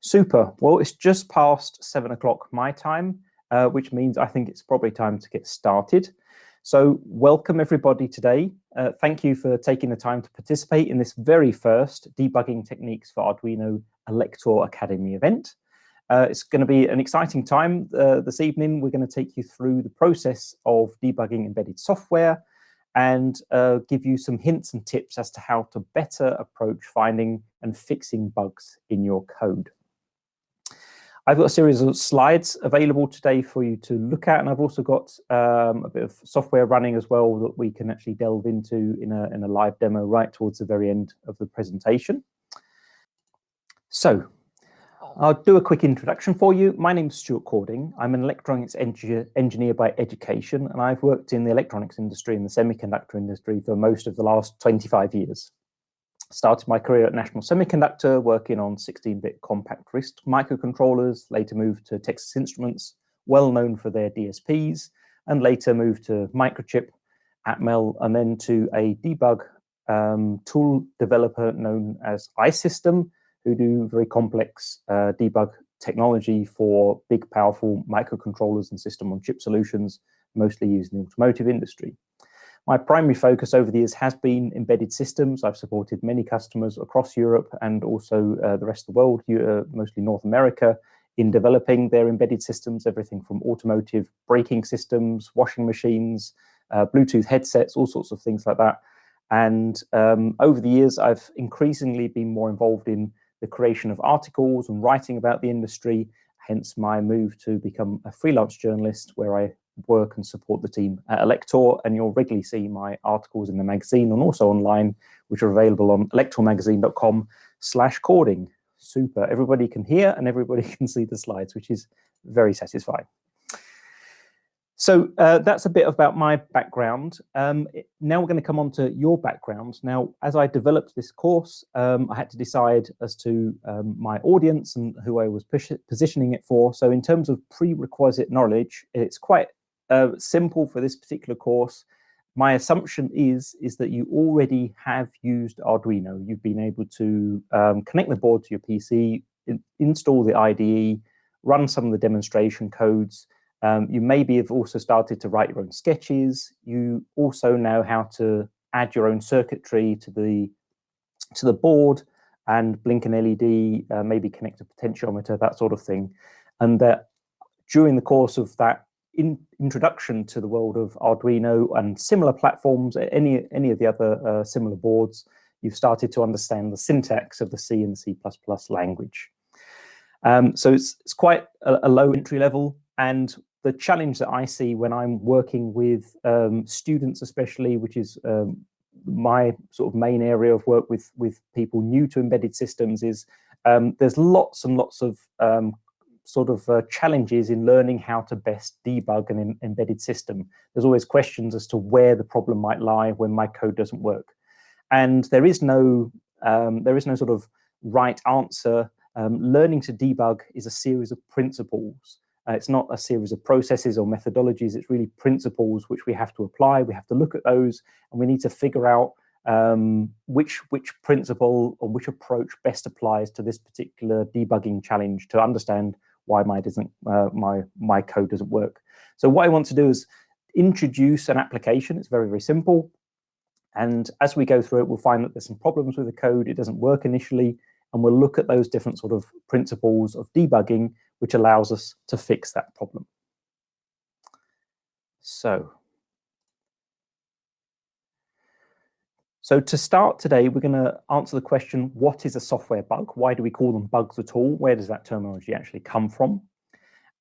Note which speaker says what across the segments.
Speaker 1: Super. Well, it's just past 7 o'clock my time, which means I think it's probably time to get started. So welcome everybody today. Thank you for taking the time to participate in this very first Debugging Techniques for Arduino Elektor Academy event. It's going to be an exciting time this evening. We're going to take you through the process of debugging embedded software and give you some hints and tips as to how to better approach finding and fixing bugs in your code. I've got a series of slides available today for you to look at, and I've also got a bit of software running as well that we can actually delve into in a live demo right towards the very end of the presentation. So I'll do a quick introduction for you. My name's Stuart Cording. I'm an electronics engineer by education, and I've worked in the electronics industry and the semiconductor industry for most of the last 25 years. Started my career at National Semiconductor, working on 16-bit compact RISC microcontrollers, later moved to Texas Instruments, well known for their DSPs, and later moved to Microchip, Atmel, and then to a debug tool developer known as iSystem, who do very complex debug technology for big, powerful microcontrollers and system-on-chip solutions, mostly used in the automotive industry. My primary focus over the years has been embedded systems. I've supported many customers across Europe and also the rest of the world, mostly North America, in developing their embedded systems, everything from automotive braking systems, washing machines, Bluetooth headsets, all sorts of things like that. And over the years, I've increasingly been more involved in the creation of articles and writing about the industry, hence my move to become a freelance journalist where I work and support the team at Elektor, and you'll regularly see my articles in the magazine and also online, which are available on elektormagazine.com/cording. Super. Everybody can hear and everybody can see the slides, which is very satisfying. So that's a bit about my background. Now we're going to come on to your background. Now, as I developed this course, I had to decide as to my audience and who I was positioning it for. So in terms of prerequisite knowledge, it's quite simple for this particular course. My assumption is that you already have used Arduino. You've been able to connect the board to your PC, install the IDE, run some of the demonstration codes. You maybe have also started to write your own sketches. You also know how to add your own circuitry to the board and blink an LED, maybe connect a potentiometer, that sort of thing. And that during the course of that introduction to the world of Arduino and similar platforms, any of the other similar boards, you've started to understand the syntax of the C and C++ language. So it's quite a low entry level. And the challenge that I see when I'm working with students, especially, which is my sort of main area of work with people new to embedded systems, is there's lots and lots of challenges in learning how to best debug an embedded system. There's always questions as to where the problem might lie when my code doesn't work, and there is no sort of right answer. Learning to debug is a series of principles. It's not a series of processes or methodologies. It's really principles which we have to apply. We have to look at those, and we need to figure out which principle or which approach best applies to this particular debugging challenge to understand why my code doesn't work. So what I want to do is introduce an application. It's very, very simple. And as we go through it, we'll find that there's some problems with the code. It doesn't work initially. And we'll look at those different sort of principles of debugging, which allows us to fix that problem. So to start today, we're going to answer the question, what is a software bug? Why do we call them bugs at all? Where does that terminology actually come from?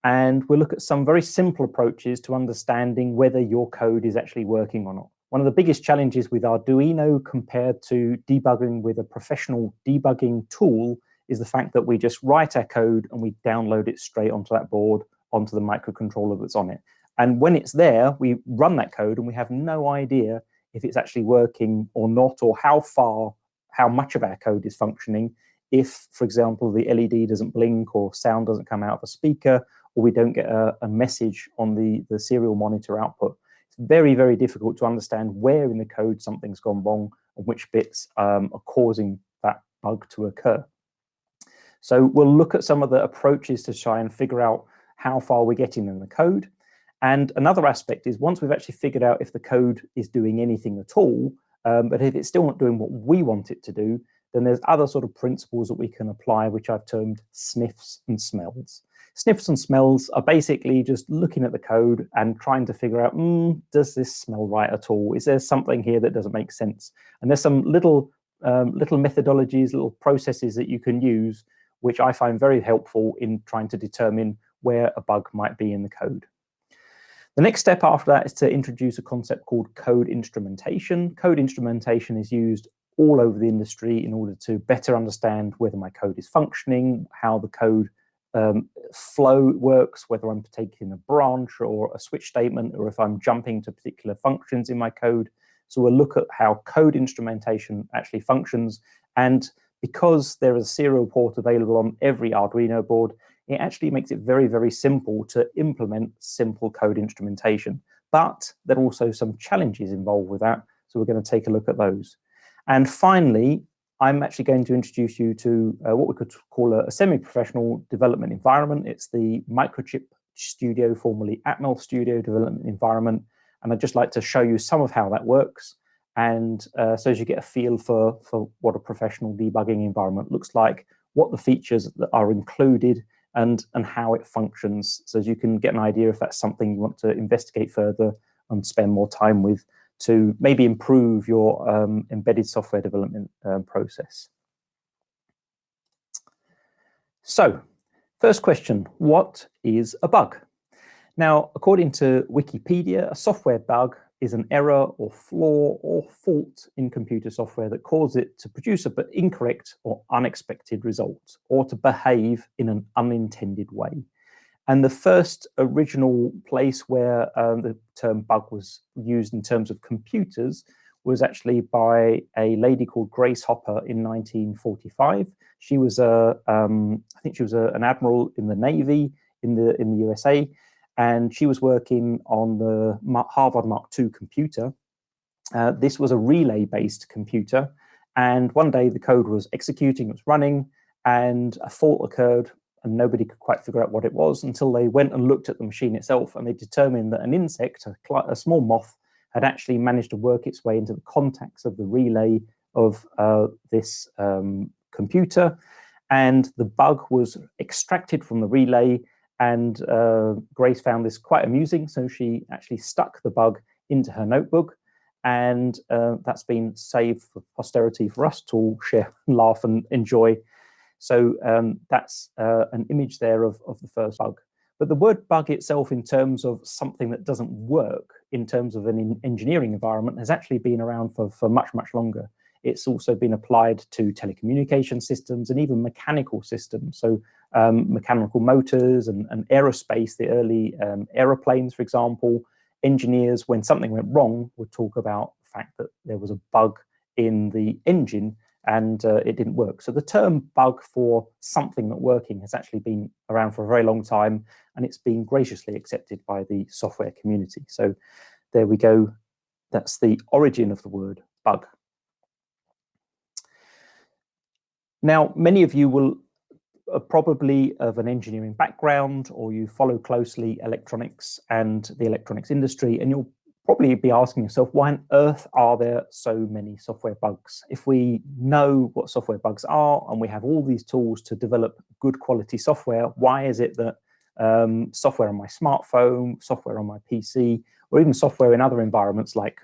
Speaker 1: And we'll look at some very simple approaches to understanding whether your code is actually working or not. One of the biggest challenges with Arduino compared to debugging with a professional debugging tool is the fact that we just write our code and we download it straight onto that board, onto the microcontroller that's on it. And when it's there, we run that code and we have no idea if it's actually working or not, or how much of our code is functioning. If, for example, the LED doesn't blink or sound doesn't come out of a speaker, or we don't get a message on the serial monitor output. It's very, very difficult to understand where in the code something's gone wrong and which bits are causing that bug to occur. So we'll look at some of the approaches to try and figure out how far we're getting in the code. And another aspect is once we've actually figured out if the code is doing anything at all, but if it's still not doing what we want it to do, then there's other sort of principles that we can apply, which I've termed sniffs and smells. Sniffs and smells are basically just looking at the code and trying to figure out, does this smell right at all? Is there something here that doesn't make sense? And there's some little methodologies, little processes that you can use, which I find very helpful in trying to determine where a bug might be in the code. The next step after that is to introduce a concept called code instrumentation. Code instrumentation is used all over the industry in order to better understand whether my code is functioning, how the code flow works, whether I'm taking a branch or a switch statement, or if I'm jumping to particular functions in my code. So we'll look at how code instrumentation actually functions. And because there is a serial port available on every Arduino board, it actually makes it very, very simple to implement simple code instrumentation. But there are also some challenges involved with that. So we're going to take a look at those. And finally, I'm actually going to introduce you to what we could call a semi-professional development environment. It's the Microchip Studio, formerly Atmel Studio development environment. And I'd just like to show you some of how that works. And so as you get a feel for what a professional debugging environment looks like, what the features that are included, and how it functions, so as you can get an idea if that's something you want to investigate further and spend more time with to maybe improve your embedded software development process. So, first question, what is a bug? Now, according to Wikipedia, a software bug is an error or flaw or fault in computer software that causes it to produce an incorrect or unexpected result, or to behave in an unintended way. And the first original place where the term bug was used in terms of computers was actually by a lady called Grace Hopper in 1945. She was I think she was an admiral in the Navy in the USA. And she was working on the Harvard Mark II computer. This was a relay-based computer. And one day the code was executing, it was running, and a fault occurred, and nobody could quite figure out what it was until they went and looked at the machine itself, and they determined that an insect, a small moth, had actually managed to work its way into the contacts of the relay of this computer. And the bug was extracted from the relay. And Grace found this quite amusing, so she actually stuck the bug into her notebook, and that's been saved for posterity for us to all share, laugh, and enjoy. So that's an image there of the first bug. But the word bug itself, in terms of something that doesn't work in terms of an engineering environment, has actually been around for much, much longer. It's also been applied to telecommunication systems and even mechanical systems. So mechanical motors and aerospace, the early aeroplanes, for example, engineers, when something went wrong, would talk about the fact that there was a bug in the engine and it didn't work. So the term bug for something not working has actually been around for a very long time, and it's been graciously accepted by the software community. So there we go. That's the origin of the word bug. Now, many of you will probably of an engineering background, or you follow closely electronics and the electronics industry, and you'll probably be asking yourself, why on earth are there so many software bugs? If we know what software bugs are and we have all these tools to develop good quality software, why is it that software on my smartphone, software on my PC, or even software in other environments like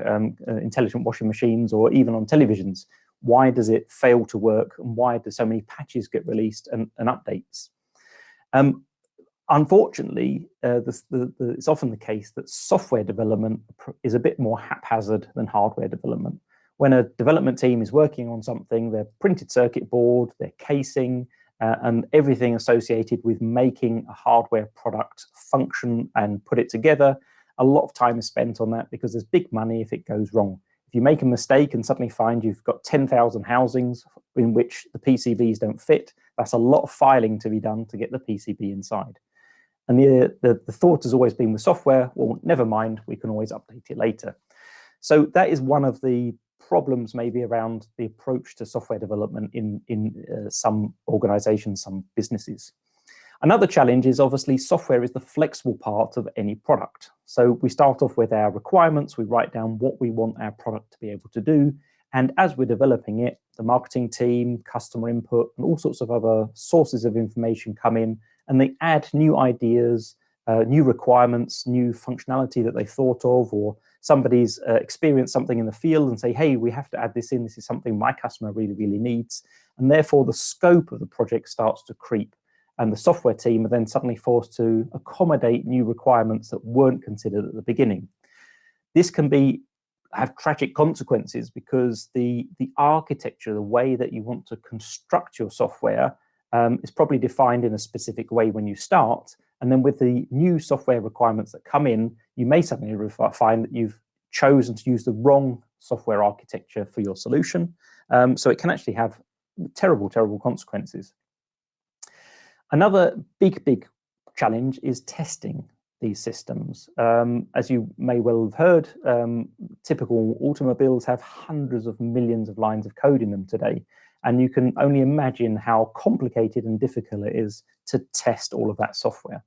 Speaker 1: intelligent washing machines or even on televisions, why does it fail to work, and why do so many patches get released and updates? Unfortunately, it's often the case that software development is a bit more haphazard than hardware development. When a development team is working on something, their printed circuit board, their casing, and everything associated with making a hardware product function and put it together, a lot of time is spent on that because there's big money if it goes wrong. If you make a mistake and suddenly find you've got 10,000 housings in which the PCBs don't fit, that's a lot of filing to be done to get the PCB inside. And the thought has always been with software, well, never mind, we can always update it later. So that is one of the problems maybe around the approach to software development in some organizations, some businesses. Another challenge is obviously software is the flexible part of any product. So we start off with our requirements, we write down what we want our product to be able to do, and as we're developing it, the marketing team, customer input, and all sorts of other sources of information come in, and they add new ideas, new requirements, new functionality that they thought of, or somebody's experienced something in the field and say, hey, we have to add this in, this is something my customer really, really needs. And therefore the scope of the project starts to creep. And the software team are then suddenly forced to accommodate new requirements that weren't considered at the beginning. This can have tragic consequences because the architecture, the way that you want to construct your software is probably defined in a specific way when you start. And then with the new software requirements that come in, you may suddenly find that you've chosen to use the wrong software architecture for your solution. So it can actually have terrible, terrible consequences. Another big challenge is testing these systems. As you may well have heard, typical automobiles have hundreds of millions of lines of code in them today. And you can only imagine how complicated and difficult it is to test all of that software.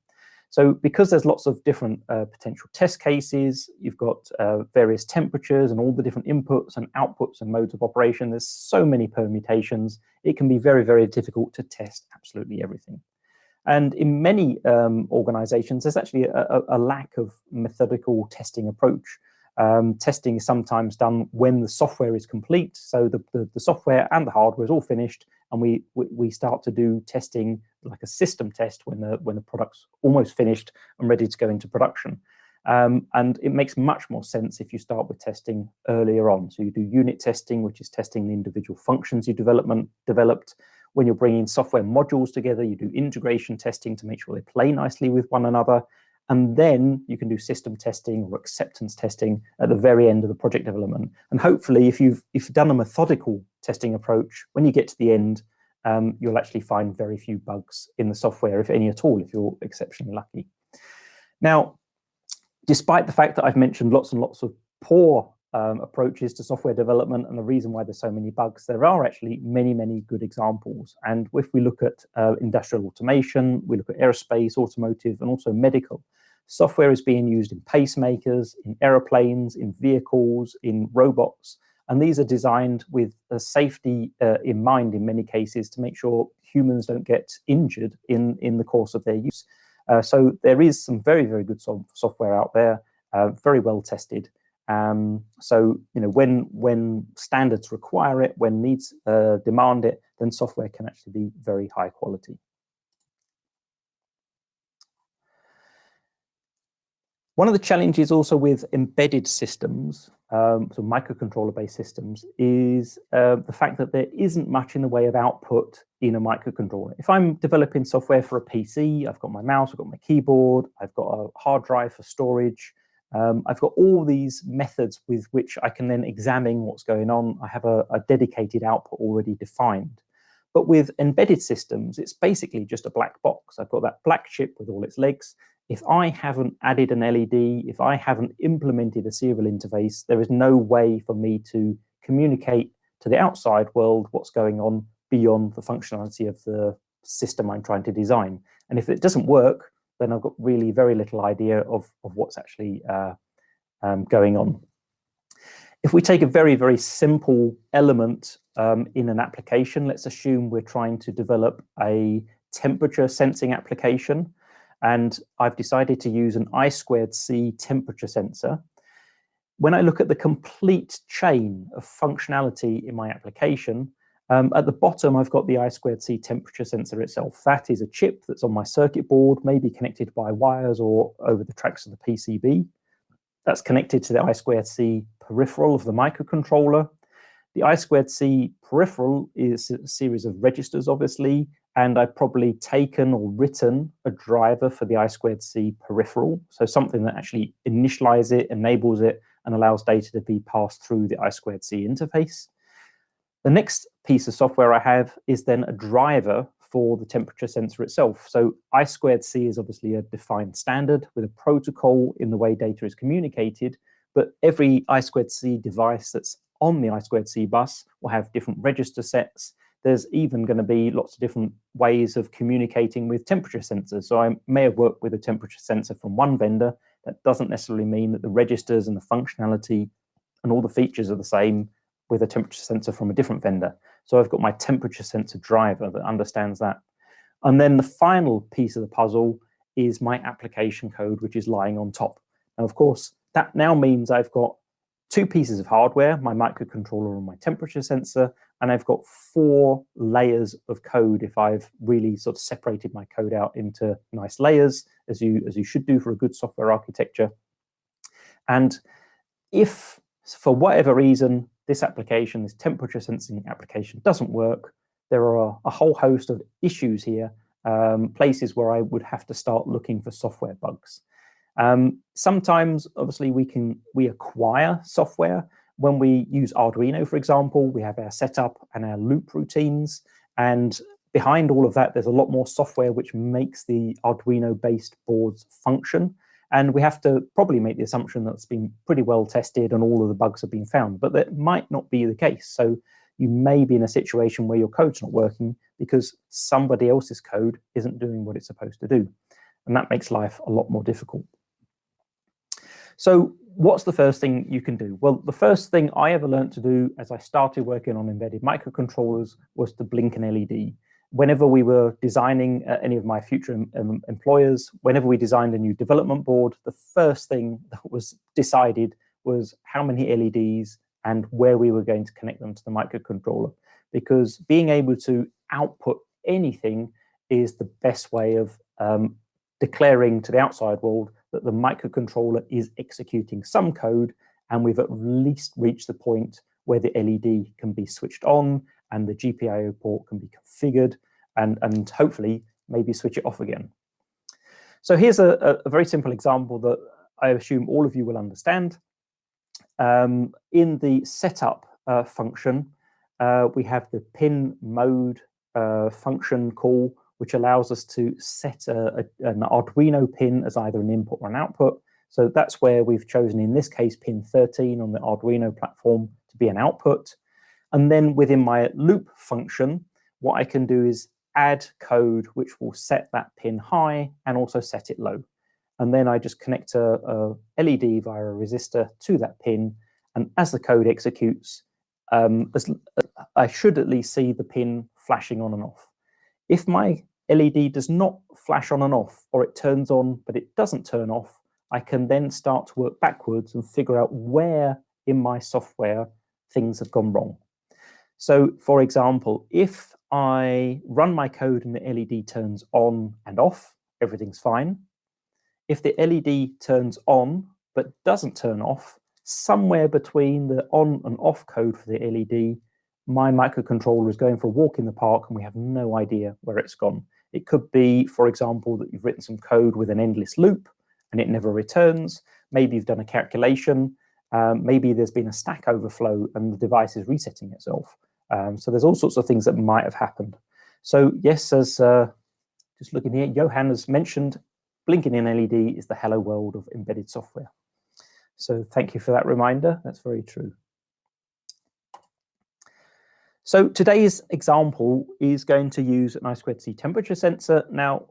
Speaker 1: So because there's lots of different potential test cases, you've got various temperatures and all the different inputs and outputs and modes of operation, there's so many permutations, it can be very, very difficult to test absolutely everything. And in many organizations, there's actually a lack of methodical testing approach. Testing is sometimes done when the software is complete. So the software and the hardware is all finished, and we start to do testing like a system test when the product's almost finished and ready to go into production. And it makes much more sense if you start with testing earlier on. So you do unit testing, which is testing the individual functions you developed. When you're bringing software modules together, you do integration testing to make sure they play nicely with one another. And then you can do system testing or acceptance testing at the very end of the project development. And hopefully, if you've done a methodical testing approach, when you get to the end, you'll actually find very few bugs in the software, if any at all, if you're exceptionally lucky. Now, despite the fact that I've mentioned lots and lots of poor approaches to software development and the reason why there's so many bugs, there are actually many, many good examples. And if we look at industrial automation, we look at aerospace, automotive, and also medical, software is being used in pacemakers, in aeroplanes, in vehicles, in robots. And these are designed with safety in mind in many cases to make sure humans don't get injured in the course of their use. So there is some very, very good software out there, very well tested. So when standards require it, when needs demand it, then software can actually be very high quality. One of the challenges also with embedded systems, so microcontroller-based systems, is the fact that there isn't much in the way of output in a microcontroller. If I'm developing software for a PC, I've got my mouse, I've got my keyboard, I've got a hard drive for storage, I've got all these methods with which I can then examine what's going on. I have a dedicated output already defined. But with embedded systems, it's basically just a black box. I've got that black chip with all its legs. If I haven't added an LED, if I haven't implemented a serial interface, there is no way for me to communicate to the outside world what's going on beyond the functionality of the system I'm trying to design. And if it doesn't work, then I've got really very little idea of what's actually going on. If we take a very, very simple element in an application, let's assume we're trying to develop a temperature sensing application, and I've decided to use an I²C temperature sensor. When I look at the complete chain of functionality in my application, at the bottom, I've got the I²C temperature sensor itself. That is a chip that's on my circuit board, maybe connected by wires or over the tracks of the PCB. That's connected to the I²C peripheral of the microcontroller. The I²C peripheral is a series of registers, obviously, and I've probably taken or written a driver for the I²C peripheral, so something that actually initializes it, enables it, and allows data to be passed through the I²C interface. The next piece of software I have is then a driver for the temperature sensor itself. So I²C is obviously a defined standard with a protocol in the way data is communicated, but every I²C device that's on the I2C bus will have different register sets. There's even going to be lots of different ways of communicating with temperature sensors. So I may have worked with a temperature sensor from one vendor. That doesn't necessarily mean that the registers and the functionality and all the features are the same with a temperature sensor from a different vendor. So I've got my temperature sensor driver that understands that. And then the final piece of the puzzle is my application code, which is lying on top. Now, of course, that now means I've got two pieces of hardware, my microcontroller and my temperature sensor, and I've got 4 layers of code if I've really sort of separated my code out into nice layers, as you should do for a good software architecture. And if, for whatever reason, this application, this temperature sensing application doesn't work, there are a whole host of issues here, places where I would have to start looking for software bugs. Sometimes, obviously, we acquire software. When we use Arduino, for example, we have our setup and our loop routines. And behind all of that, there's a lot more software which makes the Arduino-based boards function. And we have to probably make the assumption that it's been pretty well tested and all of the bugs have been found. But that might not be the case. So you may be in a situation where your code's not working because somebody else's code isn't doing what it's supposed to do. And that makes life a lot more difficult. So what's the first thing you can do? Well, the first thing I ever learned to do as I started working on embedded microcontrollers was to blink an LED. Whenever we were designing any of my future employers, whenever we designed a new development board, the first thing that was decided was how many LEDs and where we were going to connect them to the microcontroller. Because being able to output anything is the best way of declaring to the outside world that the microcontroller is executing some code, and we've at least reached the point where the LED can be switched on and the GPIO port can be configured, and hopefully maybe switch it off again. So here's a very simple example that I assume all of you will understand. In the setup function, we have the pin mode function call, which allows us to set an Arduino pin as either an input or an output. So that's where we've chosen, in this case, pin 13 on the Arduino platform to be an output. And then within my loop function, what I can do is add code which will set that pin high and also set it low. And then I just connect a LED via a resistor to that pin. And as the code executes, I should at least see the pin flashing on and off. If my LED does not flash on and off, or it turns on but it doesn't turn off, I can then start to work backwards and figure out where in my software things have gone wrong. So, for example, if I run my code and the LED turns on and off, everything's fine. If the LED turns on but doesn't turn off, somewhere between the on and off code for the LED, my microcontroller is going for a walk in the park and we have no idea where it's gone. It could be, for example, that you've written some code with an endless loop and it never returns. Maybe you've done a calculation. Maybe there's been a stack overflow and the device is resetting itself. So there's all sorts of things that might have happened. So yes, as just looking here, Johan has mentioned, blinking in LED is the hello world of embedded software. So thank you for that reminder. That's very true. So today's example is going to use an I2C temperature sensor. Now,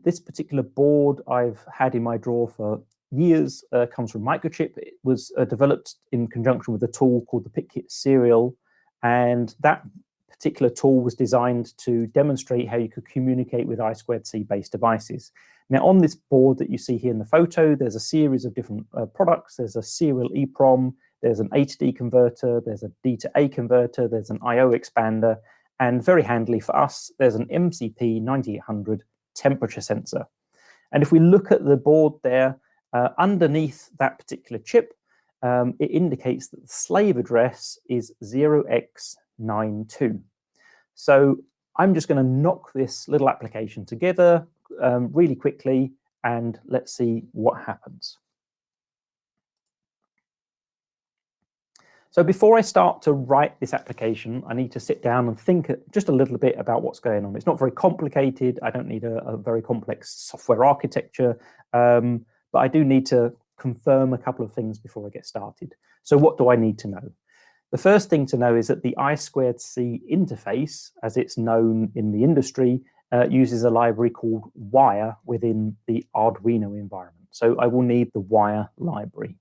Speaker 1: this particular board I've had in my drawer for years, comes from Microchip. It was developed in conjunction with a tool called the PitKit Serial, and that particular tool was designed to demonstrate how you could communicate with I2C based devices. Now, on this board that you see here in the photo, there's a series of different products. There's a serial EEPROM, there's an A to D converter, there's a D to A converter, there's an I/O expander, and very handily for us, there's an MCP 9800 temperature sensor. And if we look at the board there, underneath that particular chip, it indicates that the slave address is 0x92. So I'm just going to knock this little application together really quickly, and let's see what happens. So before I start to write this application, I need to sit down and think just a little bit about what's going on. It's not very complicated. I don't need a very complex software architecture, but I do need to confirm a couple of things before I get started. So what do I need to know? The first thing to know is that the I2C interface, as it's known in the industry, uses a library called wire within the Arduino environment. So I will need the wire library.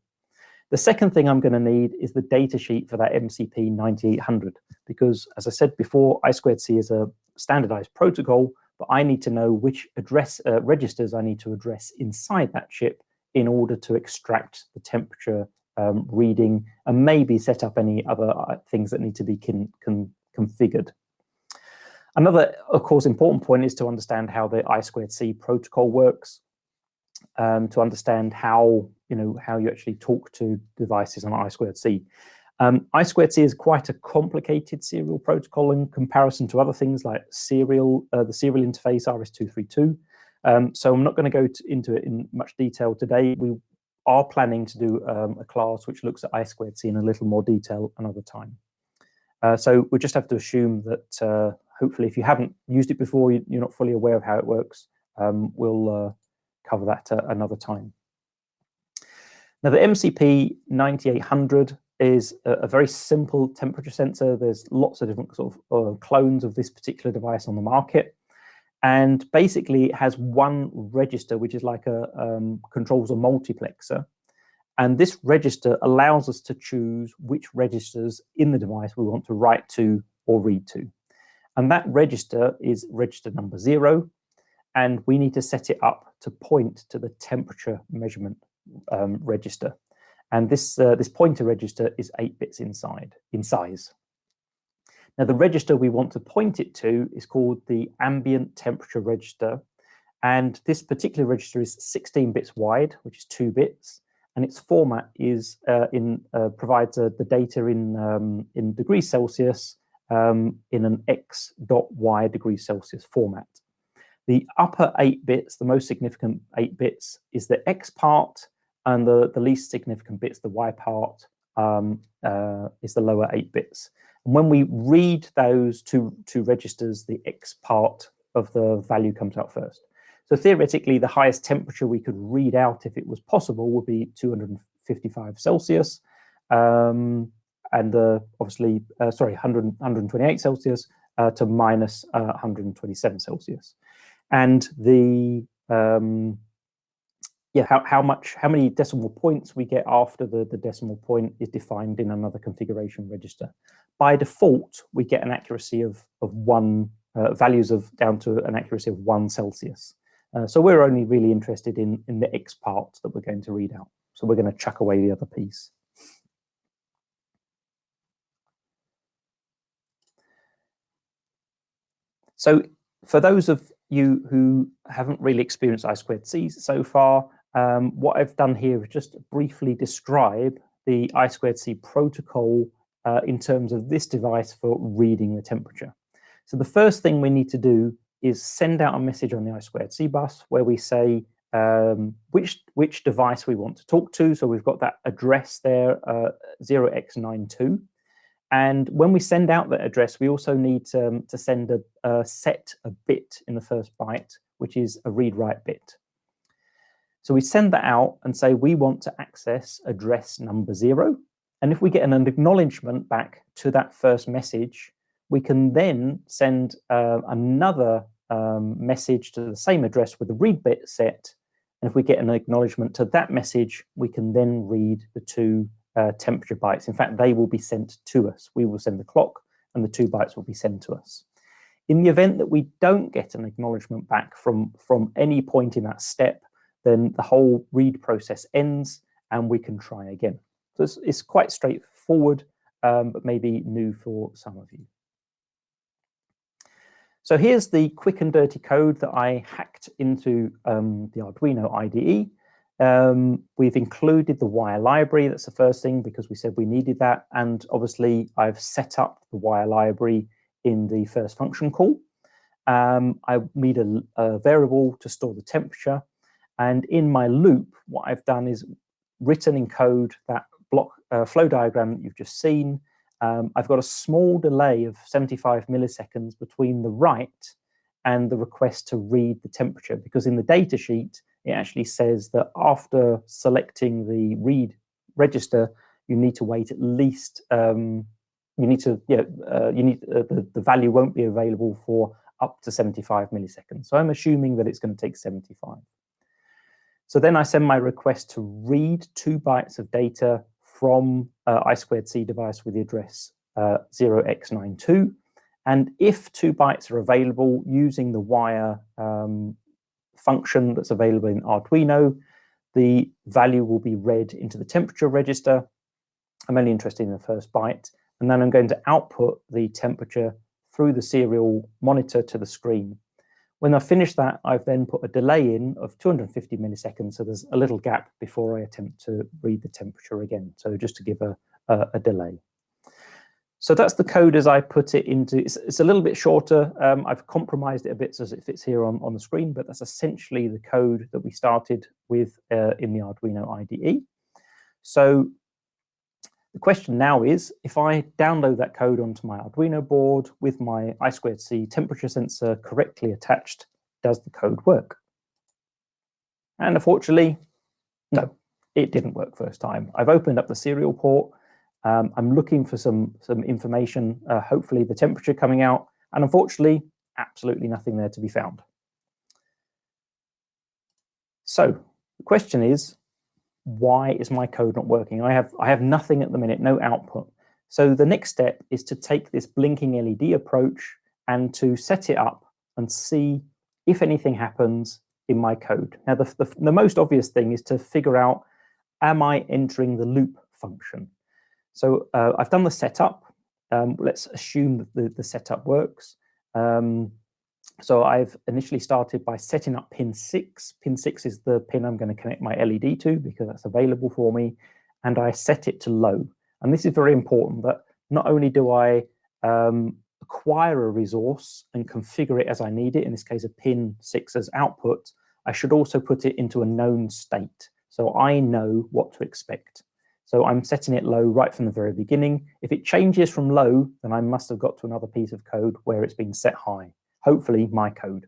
Speaker 1: The second thing I'm going to need is the datasheet for that MCP 9800, because as I said before, I2C is a standardized protocol, but I need to know which registers I need to address inside that chip in order to extract the temperature reading and maybe set up any other things that need to be configured. Another, of course, important point is to understand how the I2C protocol works, to understand how you actually talk to devices on I2C. I2C is quite a complicated serial protocol in comparison to other things like the serial interface RS-232. So I'm not going to go into it in much detail today. We are planning to do a class which looks at I2C in a little more detail another time. So we just have to assume that hopefully if you haven't used it before, you're not fully aware of how it works. We'll cover that another time. Now the MCP 9800 is a very simple temperature sensor. There's lots of different sort of clones of this particular device on the market. And basically it has one register, which is like controls a multiplexer. And this register allows us to choose which registers in the device we want to write to or read to. And that register is register number 0. And we need to set it up to point to the temperature measurement register. And this pointer register is 8 bits in size. Now, the register we want to point it to is called the ambient temperature register. And this particular register is 16 bits wide, which is 2 bits. And its format is provides the data in degrees Celsius in an x.y degrees Celsius format. The upper 8 bits, the most significant 8 bits, is the x part, and the least significant bits, the y part, is the lower 8 bits. And when we read those two registers, the x part of the value comes out first. So theoretically, the highest temperature we could read out, if it was possible, would be 255 Celsius, and obviously, 128 Celsius to minus 127 Celsius. And the how many decimal points we get after the decimal point is defined in another configuration register. By default, we get an accuracy of 1, values of down to an accuracy of 1 Celsius. So we're only really interested in the X part that we're going to read out. So we're going to chuck away the other piece. So for those of you who haven't really experienced I2C so far, what I've done here is just briefly describe the I2C protocol in terms of this device for reading the temperature. So the first thing we need to do is send out a message on the I2C bus where we say which device we want to talk to. So we've got that address there, 0x92. And when we send out that address, we also need to send set a bit in the first byte, which is a read-write bit. So we send that out and say we want to access address number 0. And if we get an acknowledgement back to that first message, we can then send another message to the same address with the read bit set. And if we get an acknowledgement to that message, we can then read the 2 temperature bytes. In fact, they will be sent to us. We will send the clock and the 2 bytes will be sent to us. In the event that we don't get an acknowledgement back from any point in that step, then the whole read process ends and we can try again. So it's quite straightforward, but maybe new for some of you. So here's the quick and dirty code that I hacked into the Arduino IDE. We've included the wire library. That's the first thing because we said we needed that. And obviously, I've set up the wire library in the first function call. I need a variable to store the temperature. And in my loop, what I've done is written in code that block flow diagram that you've just seen. I've got a small delay of 75 milliseconds between the write and the request to read the temperature, because in the data sheet, it actually says that after selecting the read register, you need to wait at least you need to, the value won't be available for up to 75 milliseconds. So I'm assuming that it's going to take 75. So then I send my request to read 2 bytes of data from I2C device with the address 0x92. And if 2 bytes are available using the wire function that's available in Arduino, the value will be read into the temperature register. I'm only interested in the first byte. And then I'm going to output the temperature through the serial monitor to the screen. When I finish that, I've then put a delay in of 250 milliseconds. So there's a little gap before I attempt to read the temperature again. So just to give a delay. So that's the code as I put it into, it's a little bit shorter. I've compromised it a bit so it fits here on the screen, but that's essentially the code that we started with in the Arduino IDE. So the question now is, if I download that code onto my Arduino board with my I2C temperature sensor correctly attached, does the code work? And unfortunately, no, it didn't work first time. I've opened up the serial port. I'm looking for some information, hopefully the temperature coming out, and unfortunately, absolutely nothing there to be found. So the question is, why is my code not working? I have nothing at the minute, no output. So the next step is to take this blinking LED approach and to set it up and see if anything happens in my code. Now, the most obvious thing is to figure out, am I entering the loop function? So I've done the setup. Let's assume that the setup works. So I've initially started by setting up pin 6. Pin 6 is the pin I'm going to connect my LED to because that's available for me. And I set it to low. And this is very important, that not only do I acquire a resource and configure it as I need it, in this case a pin 6 as output, I should also put it into a known state. So I know what to expect. So I'm setting it low right from the very beginning. If it changes from low, then I must have got to another piece of code where it's been set high. Hopefully my code.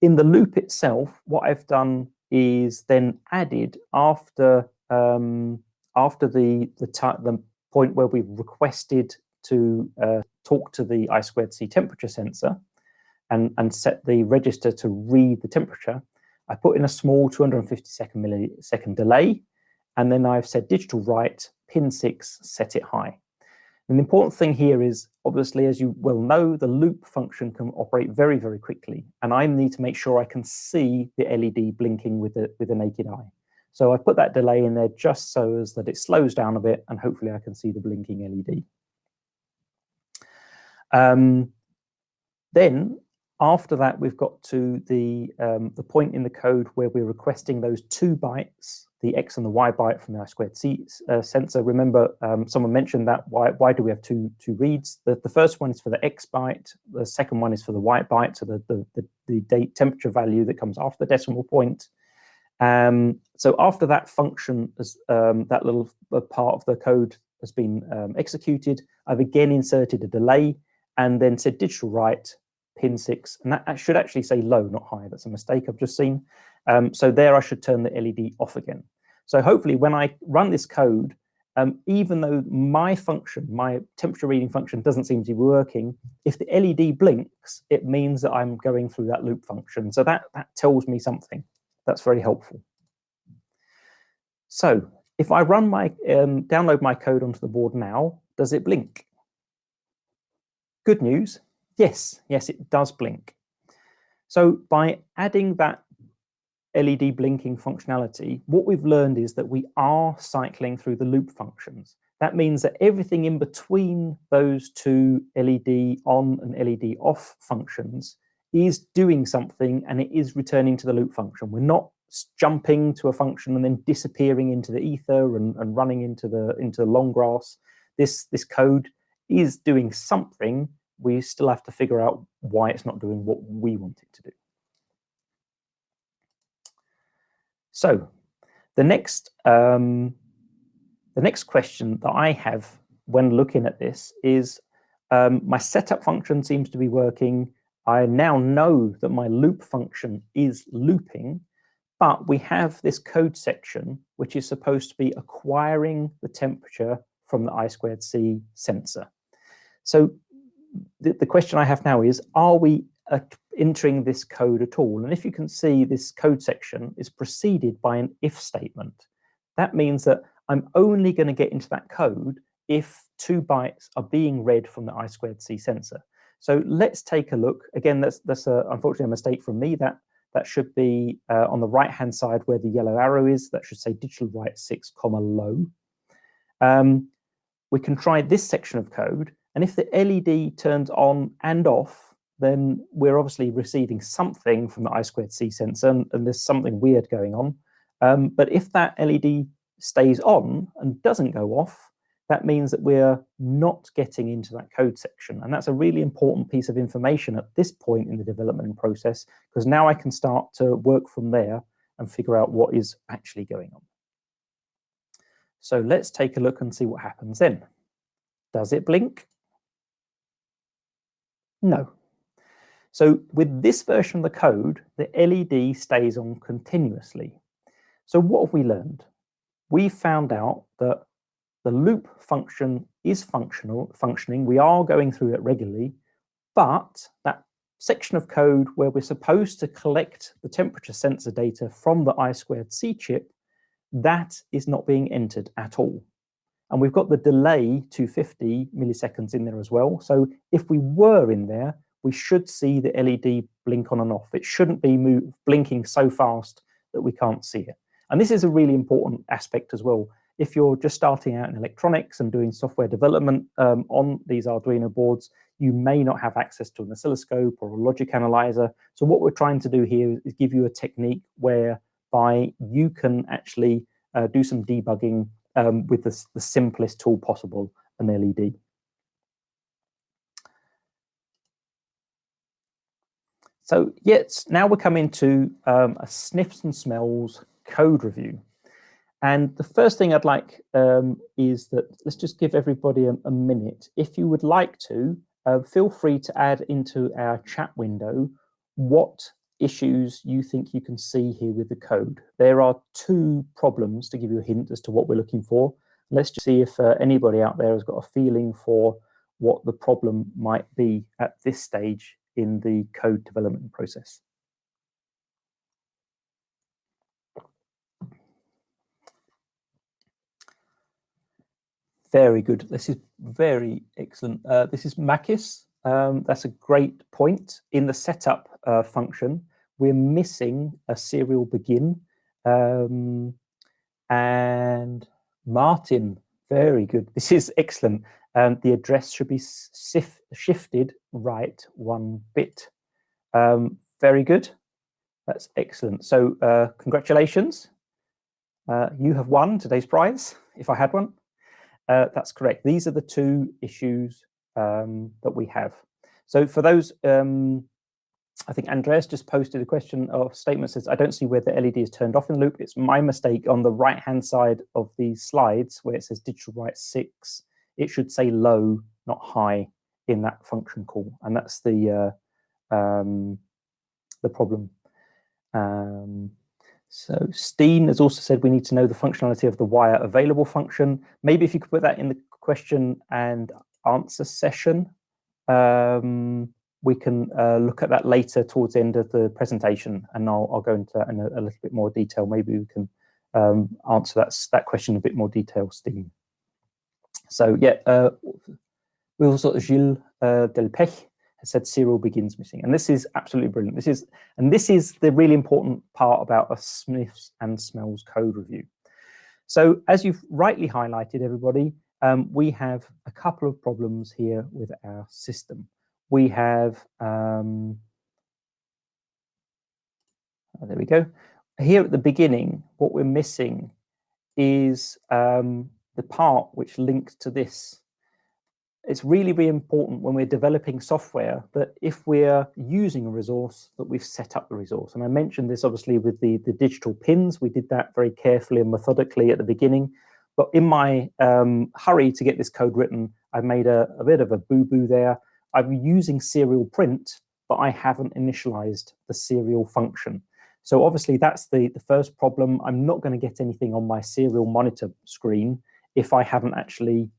Speaker 1: In the loop itself, what I've done is then added after the point where we've requested to talk to the I2C temperature sensor and set the register to read the temperature, I put in a small 250 millisecond delay, and then I've said digital write, pin 6, set it high. And the important thing here is, obviously, as you well know, the loop function can operate very, very quickly. And I need to make sure I can see the LED blinking with the naked eye. So I put that delay in there just so as that it slows down a bit, and hopefully I can see the blinking LED. Then, after that, we've got to the point in the code where we're requesting those 2 bytes, the X and the Y byte from the I2C sensor. Remember, someone mentioned that, why do we have two reads? The first one is for the X byte, the second one is for the Y byte, so the date temperature value that comes after the decimal point. So after that function, that little part of the code has been executed, I've again inserted a delay and then said digital write, pin 6, and that should actually say low, not high. That's a mistake I've just seen. So there I should turn the LED off again. So hopefully when I run this code, even though my function, my temperature reading function doesn't seem to be working, if the LED blinks, it means that I'm going through that loop function. So that tells me something. That's very helpful. So if I run my, download my code onto the board now, does it blink? Good news. Yes, it does blink. So by adding that LED blinking functionality, what we've learned is that we are cycling through the loop functions. That means that everything in between those two LED on and LED off functions is doing something, and it is returning to the loop function. We're not jumping to a function and then disappearing into the ether and running into the long grass. This code is doing something. We still have to figure out why it's not doing what we want it to do. So the next question that I have when looking at this is, my setup function seems to be working. I now know that my loop function is looping, but we have this code section which is supposed to be acquiring the temperature from the I2C sensor. So the question I have now is, are we entering this code at all? And if you can see, this code section is preceded by an if statement. That means that I'm only going to get into that code if 2 bytes are being read from the I2C sensor. So let's take a look. Again, that's unfortunately a mistake from me. That should be on the right-hand side where the yellow arrow is. That should say digital write 6, low. We can try this section of code, and if the LED turns on and off, then we're obviously receiving something from the I2C sensor, and there's something weird going on. But if that LED stays on and doesn't go off, that means that we're not getting into that code section. And that's a really important piece of information at this point in the development process, because now I can start to work from there and figure out what is actually going on. So let's take a look and see what happens then. Does it blink? No. So with this version of the code, the LED stays on continuously. So what have we learned? We found out that the loop function is functioning. We are going through it regularly, but that section of code where we're supposed to collect the temperature sensor data from the I2C chip, that is not being entered at all. And we've got the delay 250 milliseconds in there as well. So if we were in there, we should see the LED blink on and off. It shouldn't be blinking so fast that we can't see it. And this is a really important aspect as well. If you're just starting out in electronics and doing software development on these Arduino boards, you may not have access to an oscilloscope or a logic analyzer. So what we're trying to do here is give you a technique whereby you can actually do some debugging with the simplest tool possible, an LED. So yes, now we're coming to a sniffs and smells code review. And the first thing I'd like is that let's just give everybody a minute. If you would like to, feel free to add into our chat window what issues you think you can see here with the code. There are 2 problems to give you a hint as to what we're looking for. Let's just see if anybody out there has got a feeling for what the problem might be at this stage in the code development process. Very good. This is very excellent. This is Makis. That's a great point. In the setup function, we're missing a serial begin. And Martin, very good. This is excellent. The address should be shifted right 1 bit. Very good. That's excellent. So congratulations. You have won today's prize, if I had one. That's correct. These are the 2 issues that we have. So for those, I think Andreas just posted a question or statement says, I don't see where the LED is turned off in the loop. It's my mistake. On the right-hand side of the slides where it says digital write 6, it should say low, not high in that function call. And that's the problem. So Steen has also said we need to know the functionality of the wire available function. Maybe if you could put that in the question and answer session, we can look at that later towards the end of the presentation, and I'll go into that in a little bit more detail. Maybe we can answer that question in a bit more detail, Steen. So yeah, we also Gilles Delpech has said serial begins missing, and this is absolutely brilliant. This is the really important part about a sniffs and smells code review. So as you've rightly highlighted, everybody, we have a couple of problems here with our system. We have there we go. Here at the beginning, what we're missing is the part which links to this. It's really, really important when we're developing software that if we're using a resource, that we've set up the resource. And I mentioned this obviously with the digital pins. We did that very carefully and methodically at the beginning. But in my hurry to get this code written, I made a bit of a boo-boo there. I'm using serial print, but I haven't initialized the serial function. So obviously that's the first problem. I'm not going to get anything on my serial monitor screen if I haven't actually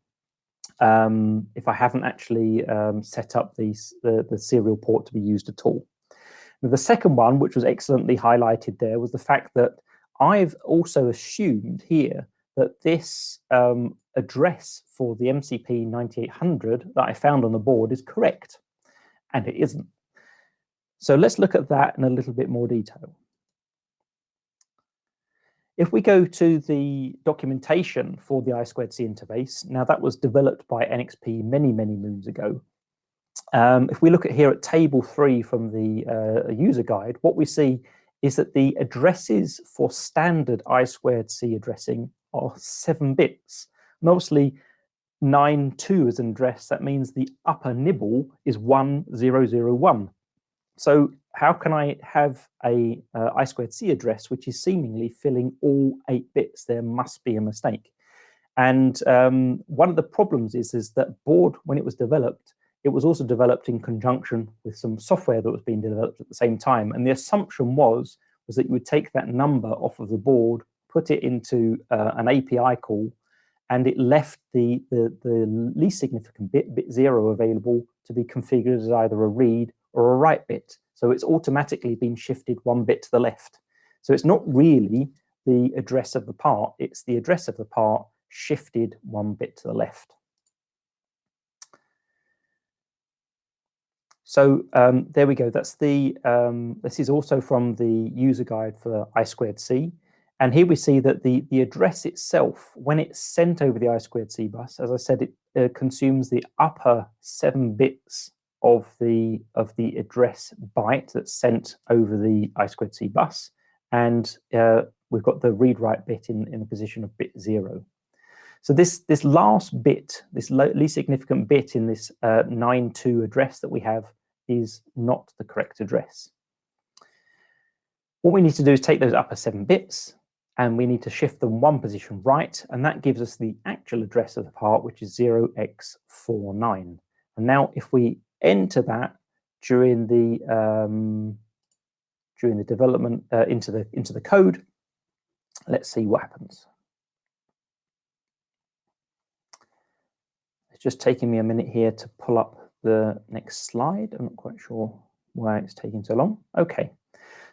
Speaker 1: if I haven't actually set up the serial port to be used at all. Now, the second one, which was excellently highlighted there, was the fact that I've also assumed here that this address for the MCP 9800 that I found on the board is correct, and it isn't. So let's look at that in a little bit more detail. If we go to the documentation for the I2C interface, now that was developed by NXP many, many moons ago. If we look at here at table 3 from the user guide, what we see is that the addresses for standard I2C addressing are 7 bits. And obviously 9.2 as an address, that means the upper nibble is 1001. So how can I have a I2C address which is seemingly filling all 8 bits? There must be a mistake. And one of the problems is that board, when it was developed, it was also developed in conjunction with some software that was being developed at the same time. And the assumption was that you would take that number off of the board, put it into an API call, and it left the least significant bit 0, available to be configured as either a read or a write bit. So it's automatically been shifted 1 bit to the left. So it's not really the address of the part, it's the address of the part shifted 1 bit to the left. So there we go. That's the this is also from the user guide for I2C. And here we see that the address itself, when it's sent over the I2C bus, as I said, it consumes the upper 7 bits of the address byte that's sent over the I2C bus, and we've got the read-write bit in the position of bit 0. So this last bit, this least significant bit in this 9.2 address that we have, is not the correct address. What we need to do is take those upper 7 bits, and we need to shift them 1 position right, and that gives us the actual address of the part, which is 0x49. And now if we enter that during the development into the code, let's see what happens. It's just taking me a minute here to pull up the next slide. I'm not quite sure why it's taking so long. Okay,